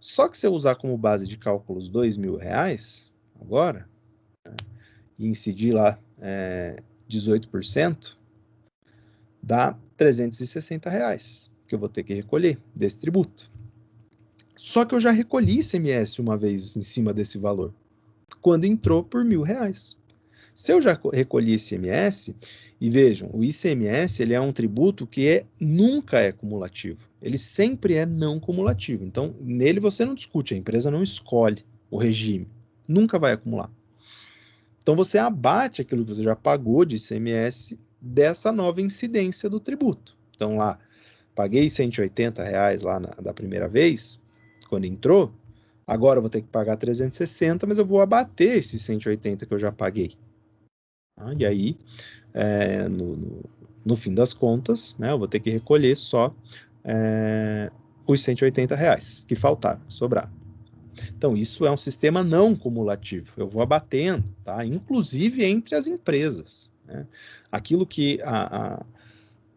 Só que se eu usar como base de cálculos R$2.000 agora, né, e incidir lá 18%, dá R$360 que eu vou ter que recolher desse tributo. Só que eu já recolhi ICMS uma vez em cima desse valor, quando entrou por R$1.000. Se eu já recolhi ICMS, e vejam, o ICMS ele é um tributo que nunca é cumulativo. Ele sempre é não cumulativo. Então, nele você não discute, a empresa não escolhe o regime. Nunca vai acumular. Então, você abate aquilo que você já pagou de ICMS dessa nova incidência do tributo. Então, lá, paguei R$180 lá da primeira vez, quando entrou, agora eu vou ter que pagar 360, mas eu vou abater esses 180 que eu já paguei. E aí, no fim das contas, né, eu vou ter que recolher só os R$ 180 que faltaram, sobraram. Então, isso é um sistema não cumulativo. Eu vou abatendo, tá? Inclusive entre as empresas, né? Aquilo que,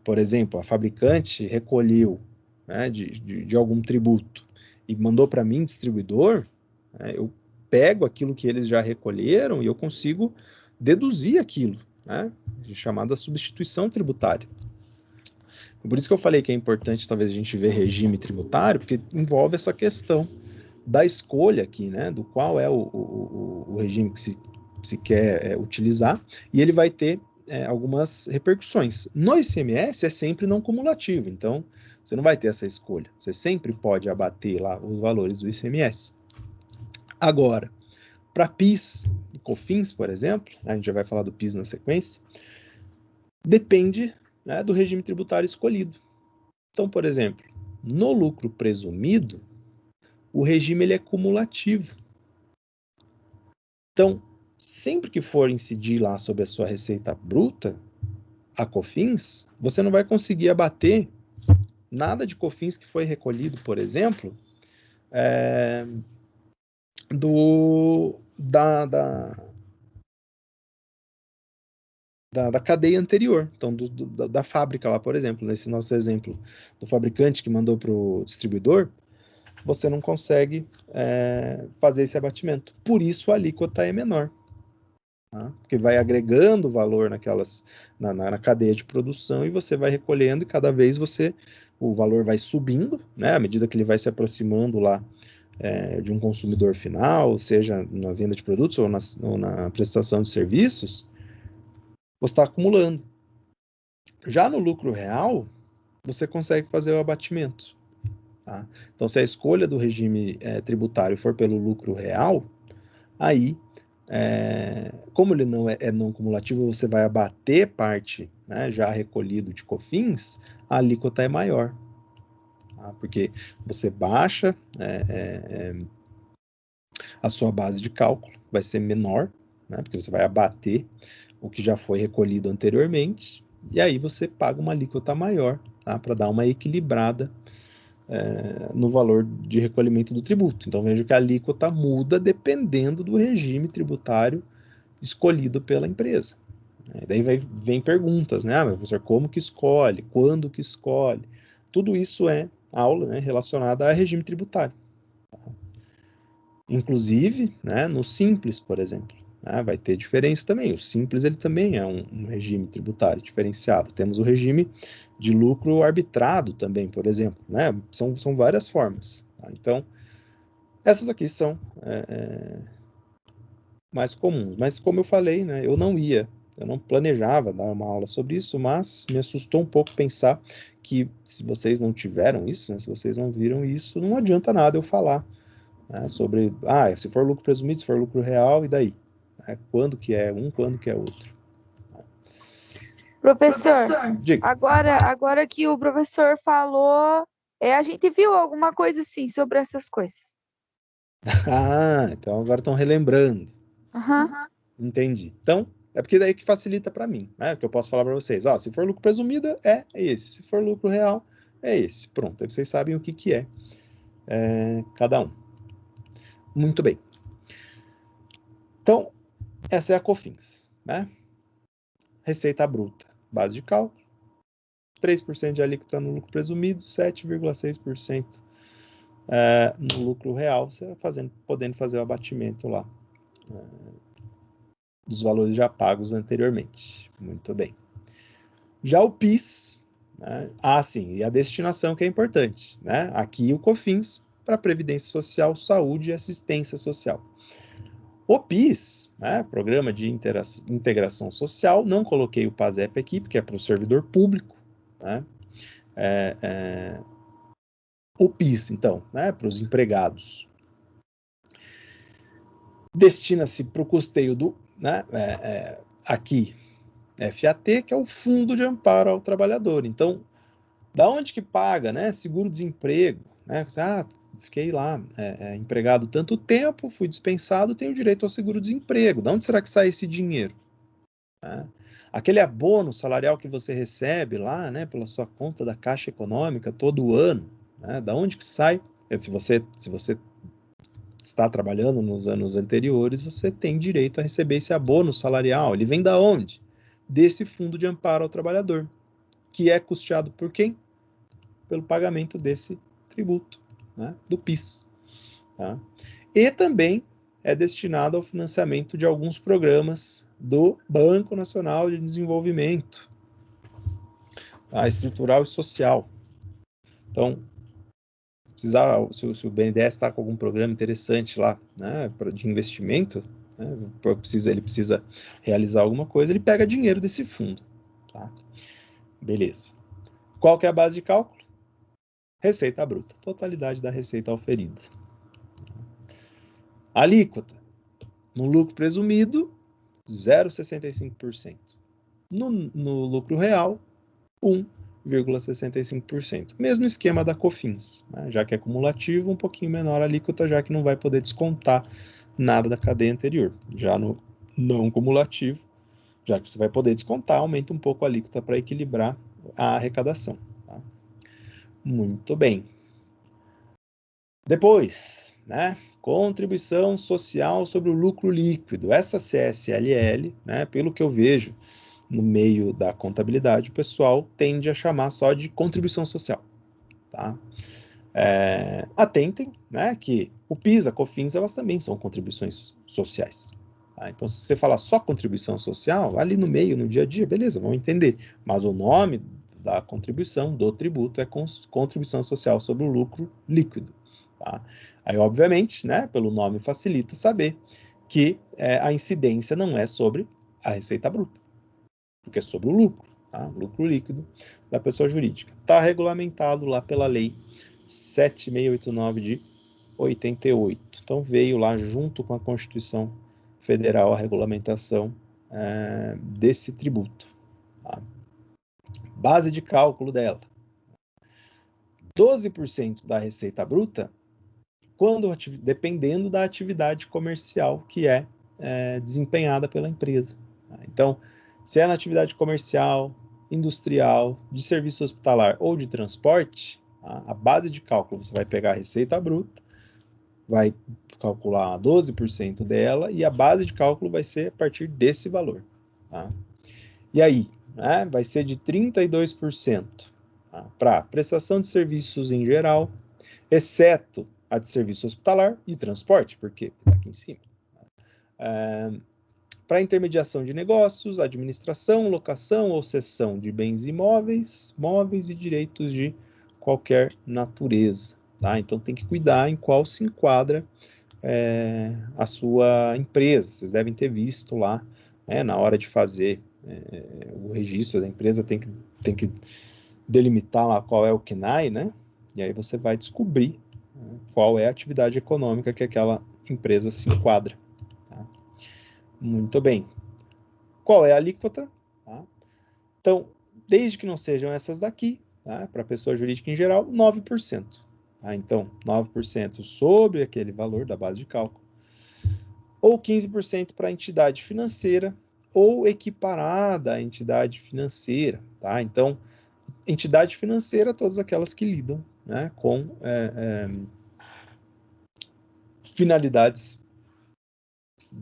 por exemplo, a fabricante recolheu, né, de algum tributo e mandou para mim, distribuidor, né, eu pego aquilo que eles já recolheram e eu consigo deduzir aquilo, né, chamada substituição tributária. Por isso que eu falei que é importante, talvez, a gente ver regime tributário, porque envolve essa questão da escolha aqui, né, do qual é o regime que se quer utilizar, e ele vai ter algumas repercussões. No ICMS é sempre não cumulativo, então você não vai ter essa escolha. Você sempre pode abater lá os valores do ICMS. Agora, para PIS e COFINS, por exemplo, a gente já vai falar do PIS na sequência, depende, né, do regime tributário escolhido. Então, por exemplo, no lucro presumido, o regime ele é cumulativo. Então, sempre que for incidir lá sobre a sua receita bruta, a COFINS, você não vai conseguir abater nada de COFINS que foi recolhido, por exemplo, da cadeia anterior, então da fábrica lá, por exemplo, nesse nosso exemplo do fabricante que mandou para o distribuidor, você não consegue fazer esse abatimento. Por isso a alíquota é menor. Tá? Porque vai agregando valor na cadeia de produção e você vai recolhendo e cada vez o valor vai subindo, né? À medida que ele vai se aproximando lá de um consumidor final, seja na venda de produtos ou na prestação de serviços, você está acumulando. Já no lucro real, você consegue fazer o abatimento. Tá? Então, se a escolha do regime tributário for pelo lucro real, aí, como ele não é não cumulativo, você vai abater parte, né, já recolhido de COFINS, a alíquota é maior. Tá? Porque você baixa a sua base de cálculo, vai ser menor, né, porque você vai abater o que já foi recolhido anteriormente, e aí você paga uma alíquota maior, tá, para dar uma equilibrada no valor de recolhimento do tributo. Então veja que a alíquota muda dependendo do regime tributário escolhido pela empresa. Daí vem perguntas, né? Professor, como que escolhe? Quando que escolhe? Tudo isso é aula, né, relacionada a regime tributário. Inclusive, né, no Simples, por exemplo, né, vai ter diferença também. O Simples ele também é um regime tributário diferenciado. Temos o regime de lucro arbitrado também, por exemplo. Né? São várias formas. Tá? Então, essas aqui são mais comuns. Mas, como eu falei, né, eu não planejava dar uma aula sobre isso, mas me assustou um pouco pensar que se vocês não tiveram isso, né, se vocês não viram isso, não adianta nada eu falar, né, sobre, se for lucro presumido, se for lucro real, e daí? Quando que é um, quando que é outro? Professor, Diga. agora que o professor falou, a gente viu alguma coisa assim sobre essas coisas. Então agora estão relembrando. Uhum. Entendi. Então, é porque daí que facilita para mim, né? Que eu posso falar para vocês, se for lucro presumido, é esse. Se for lucro real, é esse. Pronto, aí vocês sabem o que é cada um. Muito bem. Então, essa é a COFINS, né? Receita bruta, base de cálculo, 3% de alíquota no lucro presumido, 7,6% no lucro real, você podendo fazer o abatimento lá dos valores já pagos anteriormente. Muito bem. Já o PIS, né? Sim, e a destinação que é importante, né? Aqui o COFINS para Previdência Social, Saúde e Assistência Social. O PIS, né, Programa de Integração Social, não coloquei o PASEP aqui, porque é para o servidor público, né? O PIS, então, né, para os empregados, destina-se para o custeio do, né, aqui, FAT, que é o Fundo de Amparo ao Trabalhador. Então, da onde que paga, né, seguro-desemprego, né, fiquei lá empregado tanto tempo, fui dispensado, tenho direito ao seguro-desemprego. De onde será que sai esse dinheiro? aquele abono salarial que você recebe lá, né, pela sua conta da Caixa Econômica todo ano, né, da onde que sai? Se você está trabalhando nos anos anteriores, você tem direito a receber esse abono salarial. Ele vem da onde? Desse Fundo de Amparo ao Trabalhador, que é custeado por quem? Pelo pagamento desse tributo, né, do PIS. Tá? E também é destinado ao financiamento de alguns programas do Banco Nacional de Desenvolvimento, tá? Estrutural e social. Então, se o BNDES está com algum programa interessante lá, né, de investimento, né, ele precisa realizar alguma coisa, ele pega dinheiro desse fundo. Tá? Beleza. Qual que é a base de cálculo? Receita bruta, totalidade da receita oferida. Alíquota, no lucro presumido, 0,65%. No lucro real, 1,65%. Mesmo esquema da COFINS, né? Já que é cumulativo, um pouquinho menor a alíquota, já que não vai poder descontar nada da cadeia anterior. Já no não cumulativo, já que você vai poder descontar, aumenta um pouco a alíquota para equilibrar a arrecadação. Tá? Muito bem. Depois, né? Contribuição social sobre o lucro líquido. Essa CSLL, né, pelo que eu vejo no meio da contabilidade, o pessoal tende a chamar só de contribuição social. Tá? Atentem, né, que o PIS, a COFINS, elas também são contribuições sociais. Tá? Então, se você falar só contribuição social, ali no meio, no dia a dia, beleza, vamos entender. Mas o nome da contribuição, do tributo, é contribuição social sobre o lucro líquido. Tá? Aí, obviamente, né, pelo nome facilita saber que a incidência não é sobre a receita bruta, porque é sobre o lucro, tá? Lucro líquido da pessoa jurídica. Está regulamentado lá pela lei 7689 de 88. Então veio lá junto com a Constituição Federal a regulamentação desse tributo. Tá? Base de cálculo dela. 12% da receita bruta, dependendo da atividade comercial que é desempenhada pela empresa. Tá? Então, se é na atividade comercial, industrial, de serviço hospitalar ou de transporte, a base de cálculo, você vai pegar a receita bruta, vai calcular 12% dela e a base de cálculo vai ser a partir desse valor. Tá? E aí, né, vai ser de 32% tá, para prestação de serviços em geral, exceto a de serviço hospitalar e transporte, porque está aqui em cima. Para intermediação de negócios, administração, locação ou cessão de bens imóveis, móveis e direitos de qualquer natureza. Tá? Então tem que cuidar em qual se enquadra a sua empresa. Vocês devem ter visto lá, né, na hora de fazer o registro da empresa, tem que delimitar lá qual é o CNAE, né? E aí você vai descobrir qual é a atividade econômica que aquela empresa se enquadra. Tá? Muito bem. Qual é a alíquota? Tá? Então, desde que não sejam essas daqui, tá? Para a pessoa jurídica em geral, 9%. Tá? Então, 9% sobre aquele valor da base de cálculo, ou 15% para a entidade financeira, ou equiparada à entidade financeira. Tá? Então, entidade financeira, todas aquelas que lidam, né, com finalidades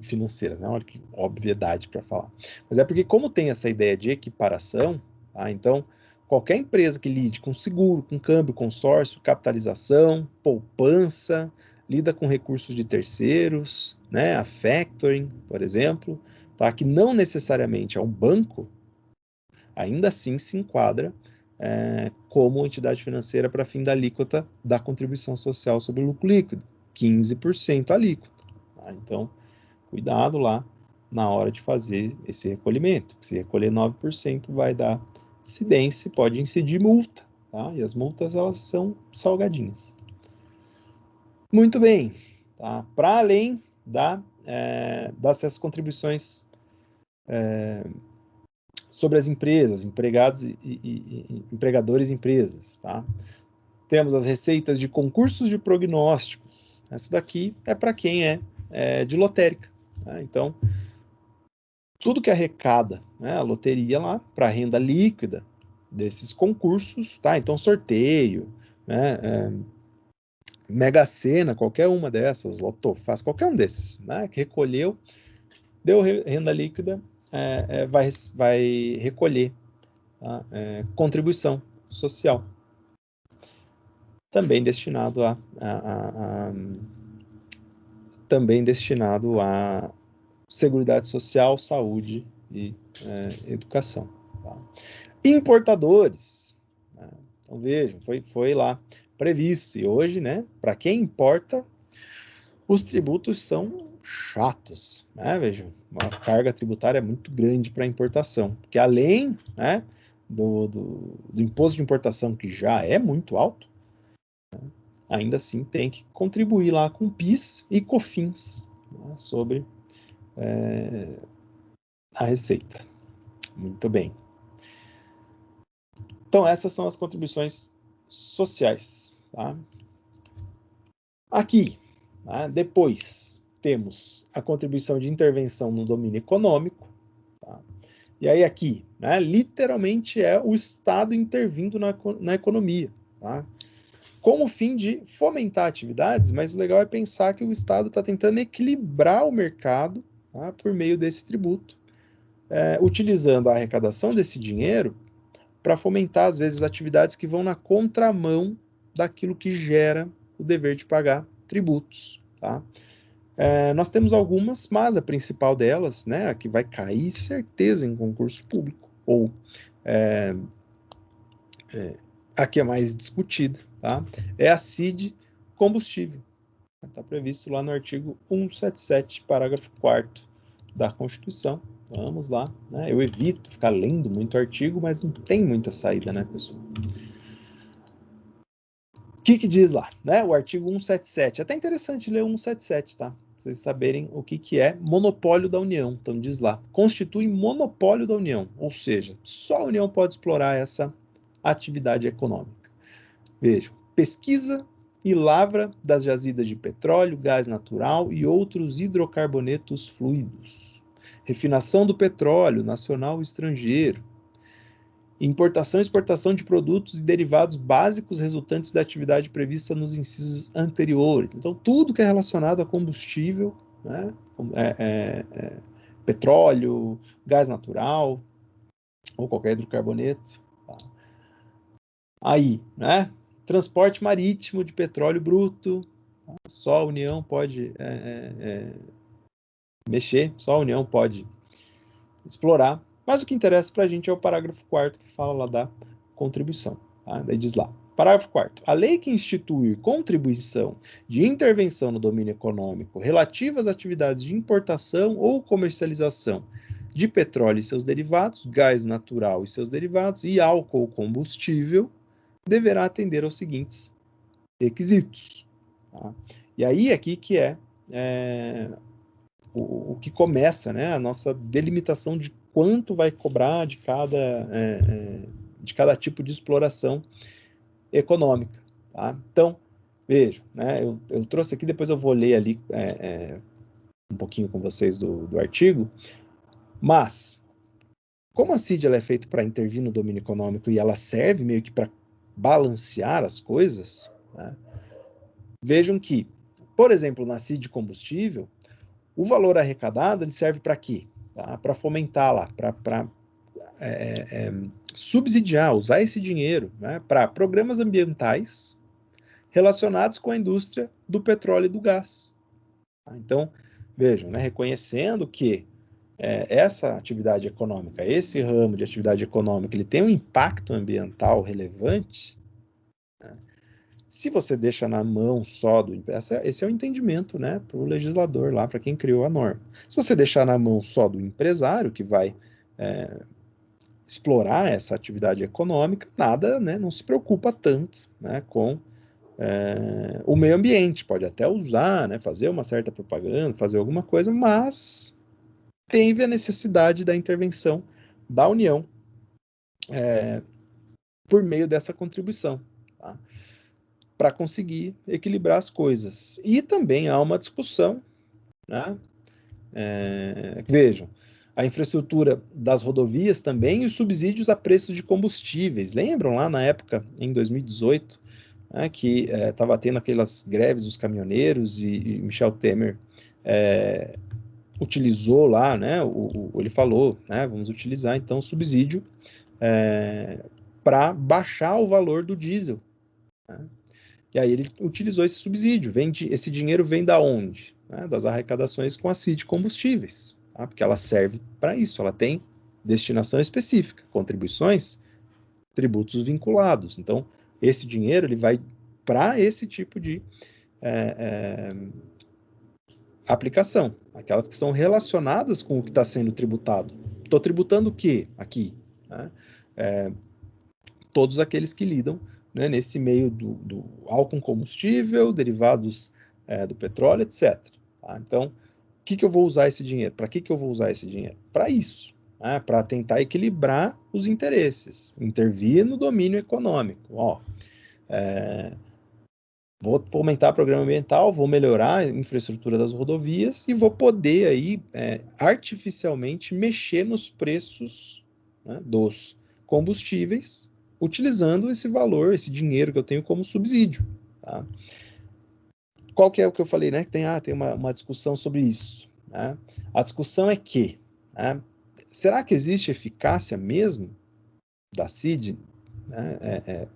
financeiras, né? Olha que obviedade para falar. Mas é porque como tem essa ideia de equiparação, tá? Então qualquer empresa que lide com seguro, com câmbio, consórcio, capitalização, poupança, lida com recursos de terceiros, né? A factoring, por exemplo, tá? Que não necessariamente é um banco, ainda assim se enquadra como entidade financeira para fim da alíquota da contribuição social sobre o lucro líquido, 15% alíquota. Tá? Então, cuidado lá na hora de fazer esse recolhimento. Se recolher 9%, vai dar incidência, pode incidir multa. Tá? E as multas, elas são salgadinhas. Muito bem. Tá? Para além dessas contribuições sobre as empresas, empregados e empregadores e empresas. Tá? Temos as receitas de concursos de prognósticos. Essa daqui é para quem é de lotérica. Tá? Então, tudo que arrecada, né, a loteria lá, para renda líquida desses concursos, tá? Então, sorteio, né, Mega Sena, qualquer uma dessas, Lotofaz, qualquer um desses, né, que recolheu, deu renda líquida, vai recolher, tá? Contribuição social, também destinado também destinado a Seguridade Social, Saúde e Educação. Tá? Importadores, né? Então vejam, foi lá previsto, e hoje, né, para quem importa, os tributos são chatos, né? Vejam, uma carga tributária muito grande para importação, porque além, né, do imposto de importação, que já é muito alto, né, ainda assim tem que contribuir lá com PIS e COFINS, né, sobre a receita. Muito bem. Então, essas são as contribuições sociais. Tá? Aqui, né, depois, temos a contribuição de intervenção no domínio econômico. Tá? E aí aqui, né, literalmente é o Estado intervindo na economia. Tá? Com o fim de fomentar atividades, mas o legal é pensar que o Estado está tentando equilibrar o mercado, tá, por meio desse tributo, utilizando a arrecadação desse dinheiro para fomentar, às vezes, atividades que vão na contramão daquilo que gera o dever de pagar tributos. Tá? Nós temos algumas, mas a principal delas, né, a que vai cair certeza em concurso público, ou a que é mais discutida, tá? É a CID combustível. Está previsto lá no artigo 177, parágrafo 4º da Constituição. Vamos lá, né? Eu evito ficar lendo muito artigo, mas não tem muita saída, né, pessoal? O que diz lá, né? O artigo 177. É até interessante ler o 177, tá? Pra vocês saberem o que é monopólio da União. Então diz lá, constitui monopólio da União, ou seja, só a União pode explorar essa atividade econômica. Vejam, pesquisa e lavra das jazidas de petróleo, gás natural e outros hidrocarbonetos fluidos. Refinação do petróleo nacional e estrangeiro. Importação e exportação de produtos e derivados básicos resultantes da atividade prevista nos incisos anteriores. Então, tudo que é relacionado a combustível, né, petróleo, gás natural ou qualquer hidrocarboneto. Tá? Aí, né? Transporte marítimo de petróleo bruto, só a União pode mexer, só a União pode explorar. Mas o que interessa para a gente é o parágrafo 4º, que fala lá da contribuição. Tá? Daí diz lá, parágrafo 4º. A lei que institui contribuição de intervenção no domínio econômico relativa às atividades de importação ou comercialização de petróleo e seus derivados, gás natural e seus derivados, e álcool combustível, deverá atender aos seguintes requisitos. Tá? E aí, aqui que o que começa, né, a nossa delimitação de quanto vai cobrar de cada tipo de exploração econômica. Tá? Então, vejam, né, eu trouxe aqui, depois eu vou ler ali um pouquinho com vocês do artigo, mas, como a CID ela é feita para intervir no domínio econômico e ela serve meio que para balancear as coisas, né, vejam que, por exemplo, na CID combustível, o valor arrecadado ele serve para quê? Tá? Para fomentar lá, para subsidiar, usar esse dinheiro, né, para programas ambientais relacionados com a indústria do petróleo e do gás. Tá? Então, vejam, né, reconhecendo que essa atividade econômica, esse ramo de atividade econômica, ele tem um impacto ambiental relevante, né? Se você deixa na mão só do... Esse é o entendimento, né, para o legislador lá, para quem criou a norma. Se você deixar na mão só do empresário, que vai explorar essa atividade econômica, nada, né, não se preocupa tanto, né, com o meio ambiente. Pode até usar, né, fazer uma certa propaganda, fazer alguma coisa, mas teve a necessidade da intervenção da União por meio dessa contribuição, tá? Para conseguir equilibrar as coisas. E também há uma discussão, né? Vejam, A infraestrutura das rodovias também e os subsídios a preços de combustíveis. Lembram lá na época, em 2018, né, que estava tendo aquelas greves dos caminhoneiros e Michel Temer utilizou lá, né, ele falou, né, vamos utilizar então o subsídio para baixar o valor do diesel. Né? E aí ele utilizou esse subsídio. Esse dinheiro vem da onde? Né, das arrecadações com a CID Combustíveis, tá? Porque ela serve para isso, ela tem destinação específica, contribuições, tributos vinculados. Então, esse dinheiro ele vai para esse tipo de aplicação, aquelas que são relacionadas com o que está sendo tributado. Estou tributando o quê aqui? Né? Todos aqueles que lidam, né, nesse meio do álcool combustível, derivados do petróleo, etc. Tá? Então, o que eu vou usar esse dinheiro? Para que eu vou usar esse dinheiro? Para isso, né? Para tentar equilibrar os interesses, intervir no domínio econômico. Vou fomentar o programa ambiental, vou melhorar a infraestrutura das rodovias e vou poder aí artificialmente mexer nos preços, né, dos combustíveis, utilizando esse valor, esse dinheiro que eu tenho como subsídio. Tá? Qual que é o que eu falei, né? Tem uma discussão sobre isso. Né? A discussão é que, né, será que existe eficácia mesmo da CID, né,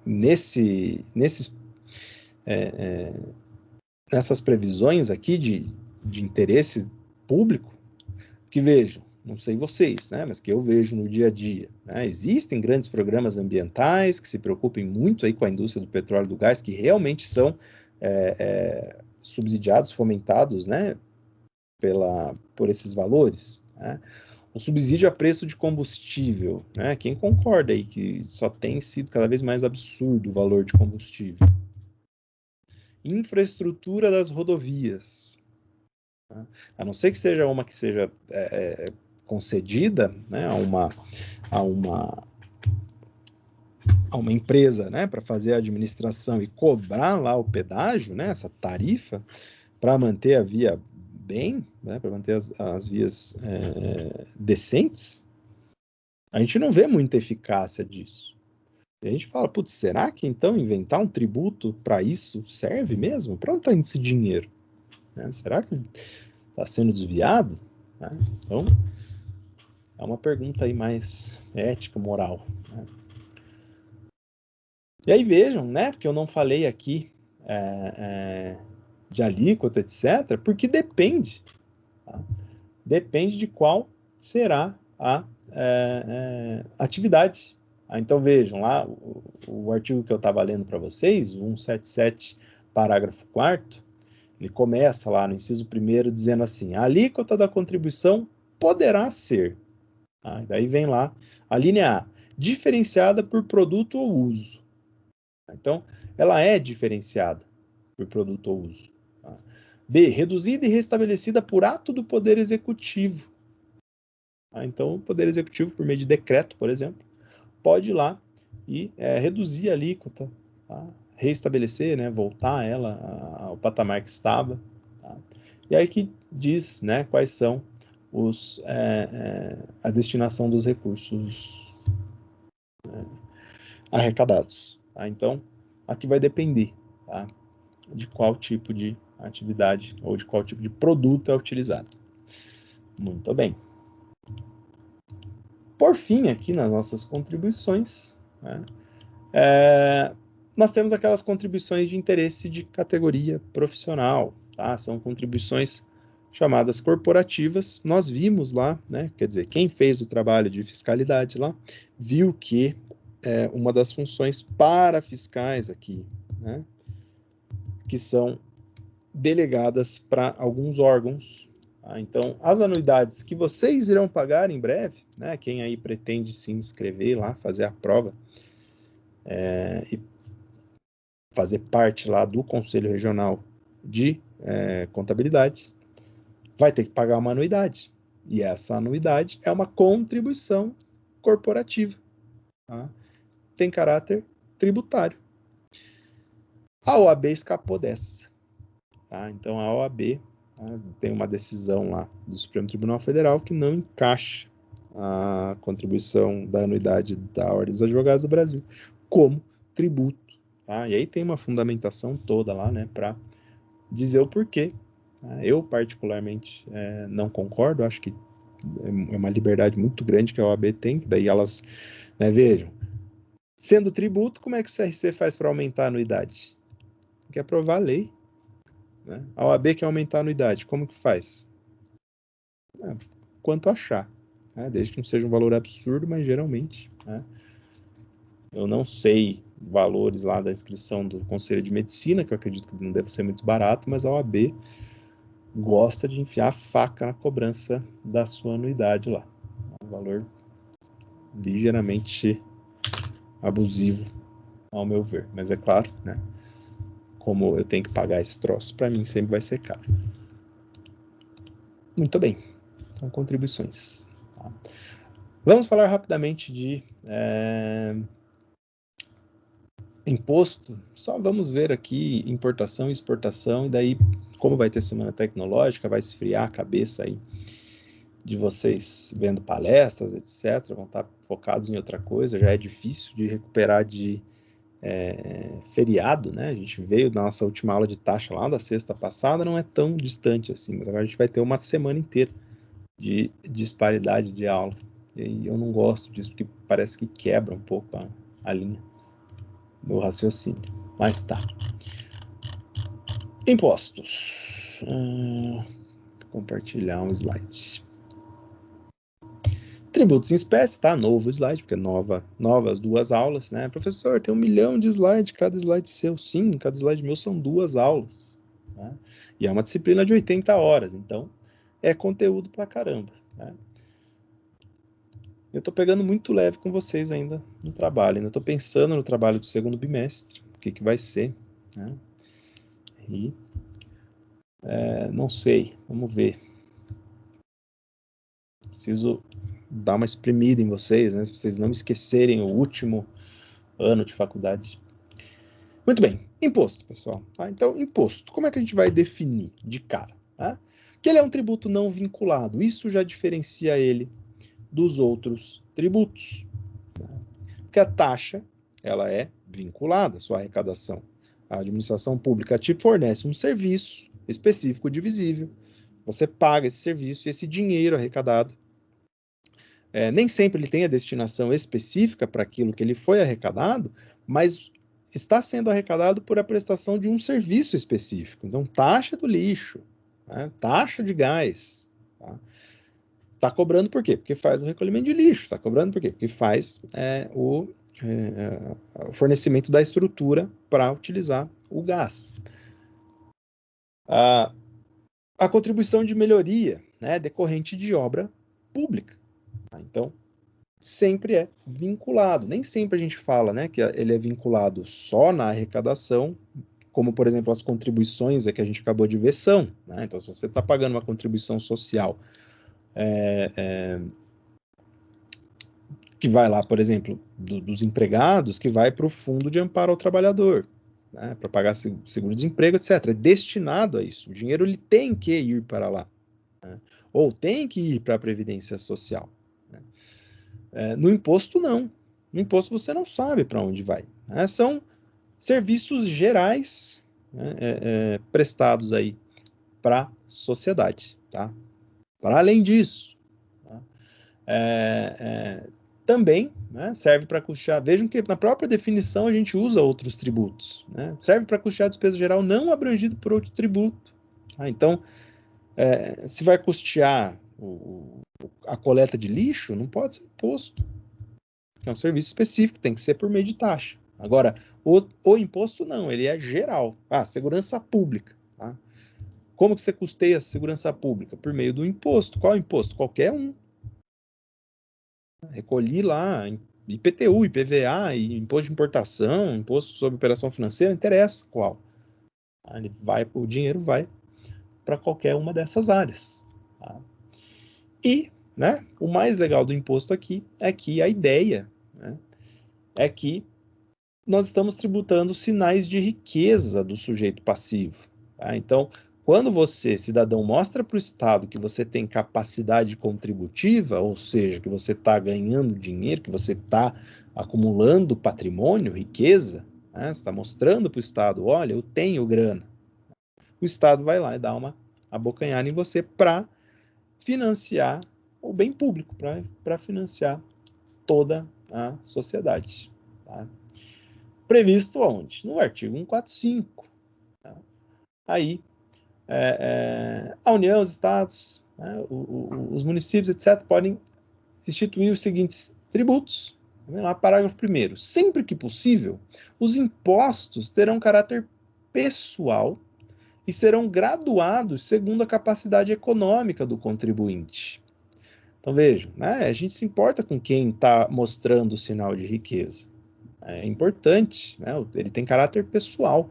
nessas previsões aqui de interesse público? Que vejam, não sei vocês, né, mas que eu vejo no dia a dia. Né, existem grandes programas ambientais que se preocupem muito aí com a indústria do petróleo e do gás, que realmente são subsidiados, fomentados, né, por esses valores. Né? O subsídio a preço de combustível, né? Quem concorda aí que só tem sido cada vez mais absurdo o valor de combustível? Infraestrutura das rodovias. Né? A não ser que seja uma que seja concedida, né, a uma empresa, né, para fazer a administração e cobrar lá o pedágio, né, essa tarifa, para manter a via bem, né, para manter as vias decentes, a gente não vê muita eficácia disso. E a gente fala, putz, será que então inventar um tributo para isso serve mesmo? Para onde está indo esse dinheiro? Né? Será que está sendo desviado? Né? Então, é uma pergunta aí mais ética, moral. Né? E aí vejam, né, porque eu não falei aqui de alíquota, etc., porque depende. Tá? Depende de qual será a atividade. Então vejam lá, o artigo que eu estava lendo para vocês, o 177, parágrafo 4º, ele começa lá no inciso 1º dizendo assim, a alíquota da contribuição poderá ser, tá? Daí vem lá a linha A, diferenciada por produto ou uso. Então, ela é diferenciada por produto ou uso. Tá? B, reduzida e restabelecida por ato do Poder Executivo. Tá? Então, o Poder Executivo, por meio de decreto, por exemplo, pode ir lá e reduzir a alíquota, tá? Reestabelecer, né, voltar ela ao patamar que estava. Tá? E aí que diz, né, quais são a destinação dos recursos arrecadados. Tá? Então, aqui vai depender, tá, de qual tipo de atividade ou de qual tipo de produto é utilizado. Muito bem. Por fim, aqui nas nossas contribuições, né, nós temos aquelas contribuições de interesse de categoria profissional, tá? São contribuições chamadas corporativas. Nós vimos lá, né, quer dizer, quem fez o trabalho de fiscalidade lá, viu que uma das funções parafiscais aqui, né, que são delegadas para alguns órgãos. Tá? Então, as anuidades que vocês irão pagar em breve, né, quem aí pretende se inscrever lá, fazer a prova, e fazer parte lá do Conselho Regional de Contabilidade, vai ter que pagar uma anuidade. E essa anuidade é uma contribuição corporativa. Tá? Tem caráter tributário. A OAB escapou dessa. Tá? Então, a OAB Tem uma decisão lá do Supremo Tribunal Federal que não encaixa a contribuição da anuidade da Ordem dos Advogados do Brasil como tributo. Tá? E aí tem uma fundamentação toda lá, né, para dizer o porquê. Eu, particularmente, não concordo, acho que é uma liberdade muito grande que a OAB tem, que daí elas, né, vejam, sendo tributo, como é que o CRC faz para aumentar a anuidade? Tem que aprovar a lei. Né? A OAB quer aumentar a anuidade, como que faz? Quanto achar, né? Desde que não seja um valor absurdo, mas geralmente, né? Eu não sei valores lá da inscrição do Conselho de Medicina, que eu acredito que não deve ser muito barato, mas a OAB gosta de enfiar a faca na cobrança da sua anuidade lá. É um valor ligeiramente abusivo, ao meu ver. Mas é claro, né? Como eu tenho que pagar esse troço, para mim sempre vai ser caro. Muito bem. Então, contribuições. Tá? Vamos falar rapidamente de imposto. Só vamos ver aqui importação e exportação, e daí, como vai ter semana tecnológica, vai esfriar a cabeça aí de vocês vendo palestras, etc. Vão estar focados em outra coisa. Já é difícil de recuperar de feriado, né? A gente veio da nossa última aula de taxa lá da sexta passada, não é tão distante assim, mas agora a gente vai ter uma semana inteira de disparidade de aula. E eu não gosto disso, porque parece que quebra um pouco a linha do raciocínio. Mas tá. Impostos. Compartilhar um slide. Tributos em espécie, tá? Novo slide, porque novas 2 aulas, né? Professor, tem 1 milhão de slides, cada slide seu. Sim, cada slide meu são 2 aulas. Né? E é uma disciplina de 80 horas, então é conteúdo pra caramba. Né? Eu tô pegando muito leve com vocês ainda no trabalho, ainda tô pensando no trabalho do segundo bimestre, o que vai ser, né? E não sei, vamos ver. Preciso dar uma espremida em vocês, né? Se vocês não esquecerem o último ano de faculdade. Muito bem, imposto, pessoal. Tá? Então, imposto, como é que a gente vai definir de cara? Tá? Que ele é um tributo não vinculado. Isso já diferencia ele dos outros tributos. Tá? Porque a taxa, ela é vinculada à sua arrecadação. A administração pública te fornece um serviço específico divisível. Você paga esse serviço e esse dinheiro arrecadado nem sempre ele tem a destinação específica para aquilo que ele foi arrecadado, mas está sendo arrecadado por a prestação de um serviço específico. Então, taxa do lixo, né? Taxa de gás. Tá? Está cobrando por quê? Porque faz o recolhimento de lixo. Está cobrando por quê? Porque faz o fornecimento da estrutura para utilizar o gás. A contribuição de melhoria, né, decorrente de obra pública. Tá? Então, sempre é vinculado. Nem sempre a gente fala, né, que ele é vinculado só na arrecadação, como, por exemplo, as contribuições que a gente acabou de ver são. Né? Então, se você está pagando uma contribuição social que vai lá, por exemplo, dos empregados, que vai para o Fundo de Amparo ao Trabalhador, né, para pagar seguro-desemprego, etc. É destinado a isso. O dinheiro ele tem que ir para lá. Né? Ou tem que ir para a Previdência Social. Né? No imposto, não. No imposto você não sabe para onde vai. Né? São serviços gerais, né, prestados aí para a sociedade. Tá? Para além disso, tá? Também, né, serve para custear. Vejam que na própria definição a gente usa outros tributos. Né? Serve para custear a despesa geral não abrangida por outro tributo. Tá? Então, se vai custear a coleta de lixo, não pode ser imposto. Que é um serviço específico, tem que ser por meio de taxa. Agora, o imposto não, ele é geral. Segurança pública. Tá? Como que você custeia a segurança pública? Por meio do imposto. Qual imposto? Qualquer um. Recolhi lá IPTU, IPVA, imposto de importação, imposto sobre operação financeira, não interessa qual. O dinheiro vai para qualquer uma dessas áreas. Tá? E, né, o mais legal do imposto aqui é que a ideia, né, é que nós estamos tributando sinais de riqueza do sujeito passivo. Tá? Então, quando você, cidadão, mostra para o Estado que você tem capacidade contributiva, ou seja, que você está ganhando dinheiro, que você está acumulando patrimônio, riqueza, né? Você está mostrando para o Estado, olha, eu tenho grana. O Estado vai lá e dá uma abocanhada em você para financiar o bem público, para financiar toda a sociedade. Tá? Previsto onde? No artigo 145. Tá? Aí, a União, os Estados, né, os municípios, etc., podem instituir os seguintes tributos. Vamos lá, parágrafo 1º. Sempre que possível, os impostos terão caráter pessoal e serão graduados segundo a capacidade econômica do contribuinte. Então vejam, né, a gente se importa com quem está mostrando o sinal de riqueza. É importante, né, ele tem caráter pessoal.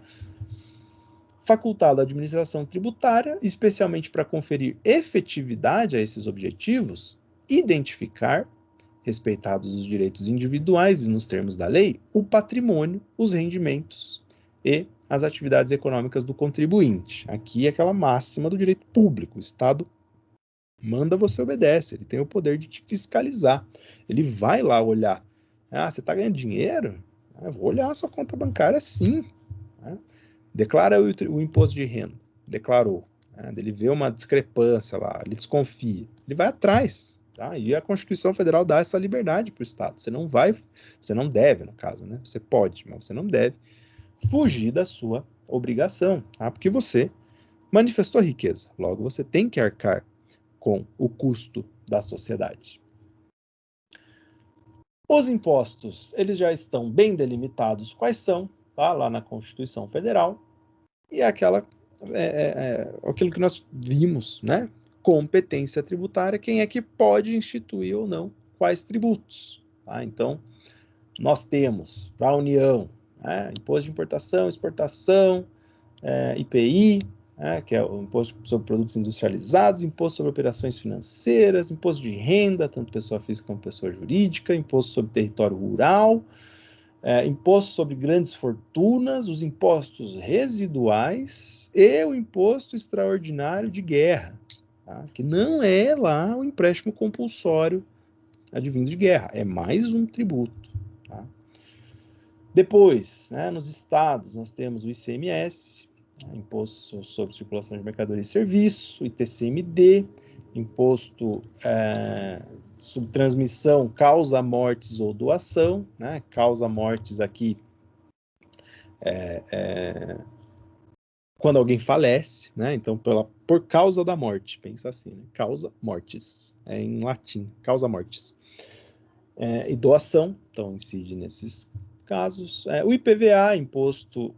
Facultado à administração tributária, especialmente para conferir efetividade a esses objetivos, identificar, respeitados os direitos individuais e nos termos da lei, o patrimônio, os rendimentos e as atividades econômicas do contribuinte. Aqui é aquela máxima do direito público. O Estado manda, você obedece. Ele tem o poder de te fiscalizar. Ele vai lá olhar. Ah, você está ganhando dinheiro? Eu vou olhar a sua conta bancária sim. Né? Declara o imposto de renda. Declarou. Né? Ele vê uma discrepância lá, ele desconfia. Ele vai atrás. Tá? E a Constituição Federal dá essa liberdade para o Estado. Você não deve, no caso, né? Você pode, mas você não deve fugir da sua obrigação, tá? Porque você manifestou riqueza. Logo, você tem que arcar com o custo da sociedade. Os impostos, eles já estão bem delimitados quais são, tá? Lá na Constituição Federal, e é aquilo que nós vimos, né? Competência tributária, quem é que pode instituir ou não quais tributos, tá? Então, nós temos para a União, né? Imposto de importação, exportação, IPI, que é o Imposto sobre Produtos Industrializados, Imposto sobre Operações Financeiras, Imposto de Renda, tanto pessoa física como pessoa jurídica, Imposto sobre Território Rural, Imposto sobre Grandes Fortunas, os impostos residuais e o Imposto Extraordinário de Guerra, tá? Que não é lá o empréstimo compulsório advindo de guerra, é mais um tributo. Tá? Depois, nos estados, nós temos o ICMS, Imposto sobre Circulação de Mercadoria e Serviço, ITCMD, Imposto sobre Transmissão, Causa Mortes ou Doação, né? Causa Mortes aqui quando alguém falece, né? Então, por causa da morte, pensa assim, né? Causa mortis, em latim, causa mortis. E doação, então incide nesses casos. O IPVA, Imposto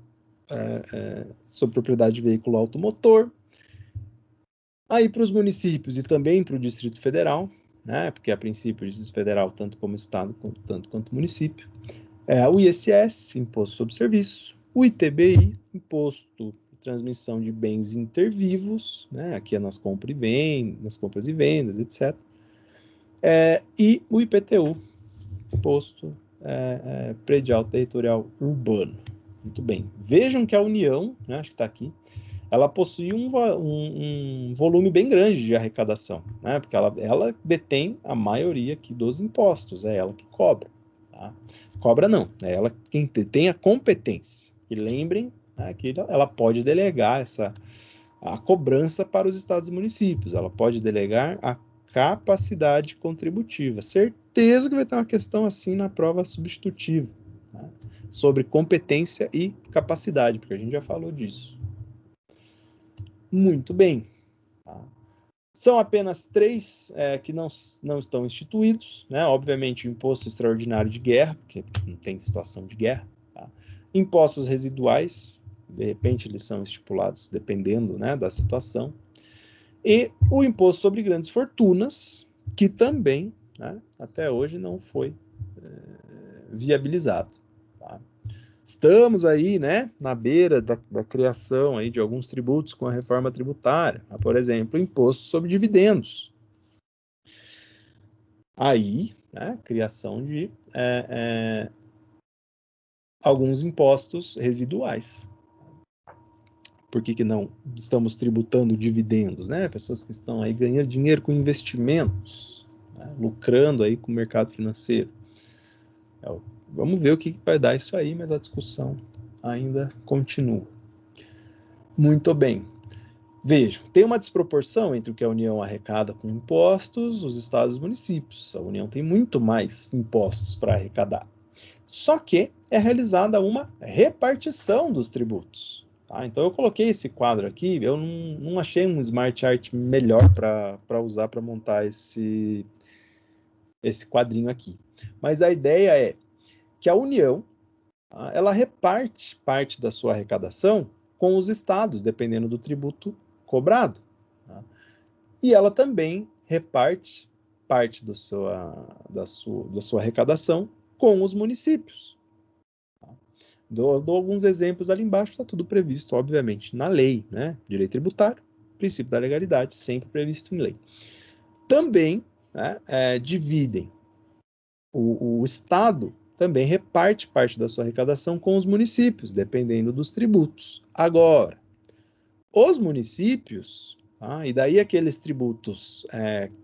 sobre Propriedade de Veículo Automotor. Aí para os municípios e também para o Distrito Federal, né? Porque a princípio o Distrito Federal, tanto como Estado, tanto quanto município. O ISS, Imposto sobre Serviço. O ITBI, Imposto de Transmissão de Bens Intervivos, né? Aqui é nas compras e vendas, etc. E o IPTU, Imposto Predial Territorial Urbano. Muito bem. Vejam que a União, né, acho que está aqui, ela possui um volume bem grande de arrecadação, né? Porque ela detém a maioria aqui dos impostos, é ela que cobra. Tá? Cobra não, é ela quem tem a competência. E lembrem, né, que ela pode delegar a cobrança para os estados e municípios, ela pode delegar a capacidade contributiva. Certeza que vai ter uma questão assim na prova substitutiva, tá? Sobre competência e capacidade, porque a gente já falou disso. Muito bem. Tá? São apenas 3 que não estão instituídos, né? Obviamente o imposto extraordinário de guerra, porque não tem situação de guerra. Tá? Impostos residuais, de repente eles são estipulados dependendo, né, da situação. E o imposto sobre grandes fortunas, que também, né, até hoje não foi viabilizado. Tá? Estamos aí, né, na beira da criação aí de alguns tributos com a reforma tributária. Por exemplo, o imposto sobre dividendos. Aí, né, criação de alguns impostos residuais. por que não estamos tributando dividendos, né? Pessoas que estão aí ganhando dinheiro com investimentos, né? Lucrando aí com o mercado financeiro. Vamos ver o que vai dar isso aí, mas a discussão ainda continua. Muito bem. Vejam, tem uma desproporção entre o que a União arrecada com impostos, os estados e os municípios. A União tem muito mais impostos para arrecadar. Só que é realizada uma repartição dos tributos. Tá? Então eu coloquei esse quadro aqui, eu não achei um Smart Art melhor para usar para montar esse quadrinho aqui. Mas a ideia é que a União, ela reparte parte da sua arrecadação com os estados, dependendo do tributo cobrado. Tá? E ela também reparte parte da sua arrecadação com os municípios. Tá? Dou alguns exemplos ali embaixo, está tudo previsto, obviamente, na lei, né? Direito tributário, princípio da legalidade, sempre previsto em lei. Também, né, dividem o Estado também reparte parte da sua arrecadação com os municípios, dependendo dos tributos. Agora, os municípios, e daí aqueles tributos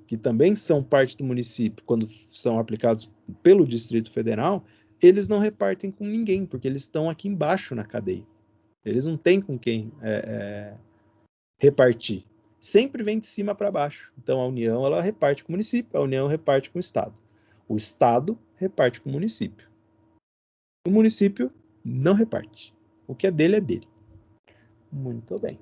que também são parte do município, quando são aplicados pelo Distrito Federal, eles não repartem com ninguém, porque eles estão aqui embaixo na cadeia. Eles não têm com quem repartir. Sempre vem de cima para baixo. Então, a União ela reparte com o município, a União reparte com o Estado. O Estado reparte com o município. O município não reparte. O que é dele é dele. Muito bem.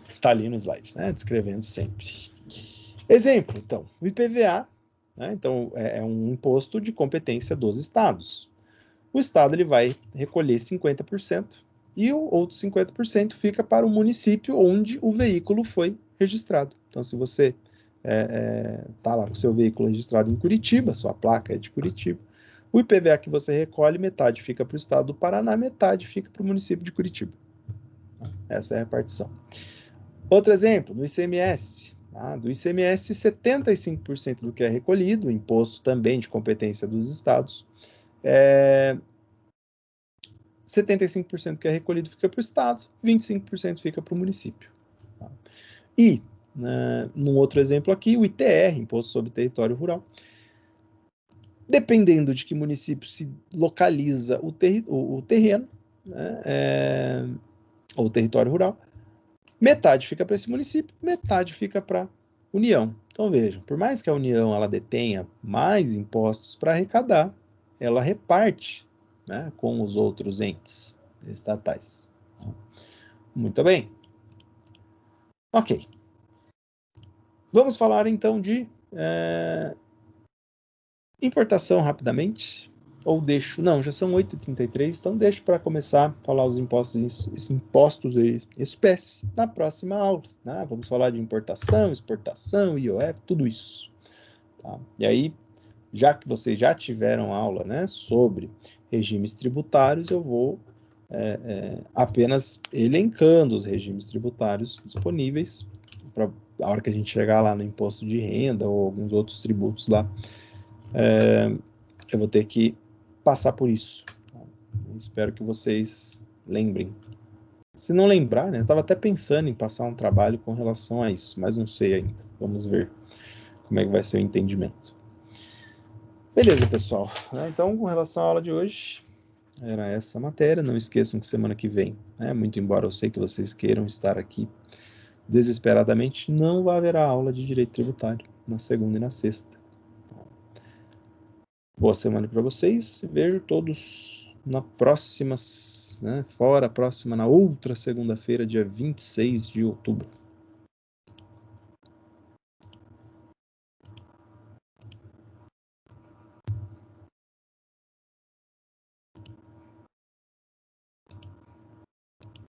Está ali no slide, né? Descrevendo sempre. Exemplo, então, o IPVA, né? Então, é um imposto de competência dos estados. O estado ele vai recolher 50% e o outro 50% fica para o município onde o veículo foi registrado. Então, se você está lá com o seu veículo registrado em Curitiba, sua placa é de Curitiba, o IPVA que você recolhe, metade fica para o estado do Paraná, metade fica para o município de Curitiba. Essa é a repartição. Outro exemplo, no ICMS. Do ICMS, 75% do que é recolhido, imposto também de competência dos estados, 75% que é recolhido fica para o estado, 25% fica para o município. Tá? E, num outro exemplo aqui, o ITR, Imposto sobre Território Rural. Dependendo de que município se localiza o terreno, né, ou o território rural, metade fica para esse município, metade fica para a União. Então vejam, por mais que a União ela detenha mais impostos para arrecadar, ela reparte, né, com os outros entes estatais. Muito bem. Ok. Vamos falar então de importação rapidamente. Ou deixo... Não, já são 8h33, então deixo para começar a falar os impostos e espécie na próxima aula. Né? Vamos falar de importação, exportação, IOF, tudo isso. Tá? E aí, já que vocês já tiveram aula, né, sobre regimes tributários, eu vou apenas elencando os regimes tributários disponíveis para a hora que a gente chegar lá no imposto de renda ou alguns outros tributos lá, eu vou ter que passar por isso. Espero que vocês lembrem. Se não lembrar, né, eu estava até pensando em passar um trabalho com relação a isso, mas não sei ainda. Vamos ver como é que vai ser o entendimento. Beleza, pessoal. Então, com relação à aula de hoje, era essa matéria. Não esqueçam que semana que vem, muito embora eu sei que vocês queiram estar aqui desesperadamente, não vai haver aula de direito tributário na segunda e na sexta. Boa semana para vocês. Vejo todos na próxima, fora a próxima, na outra segunda-feira, dia 26 de outubro.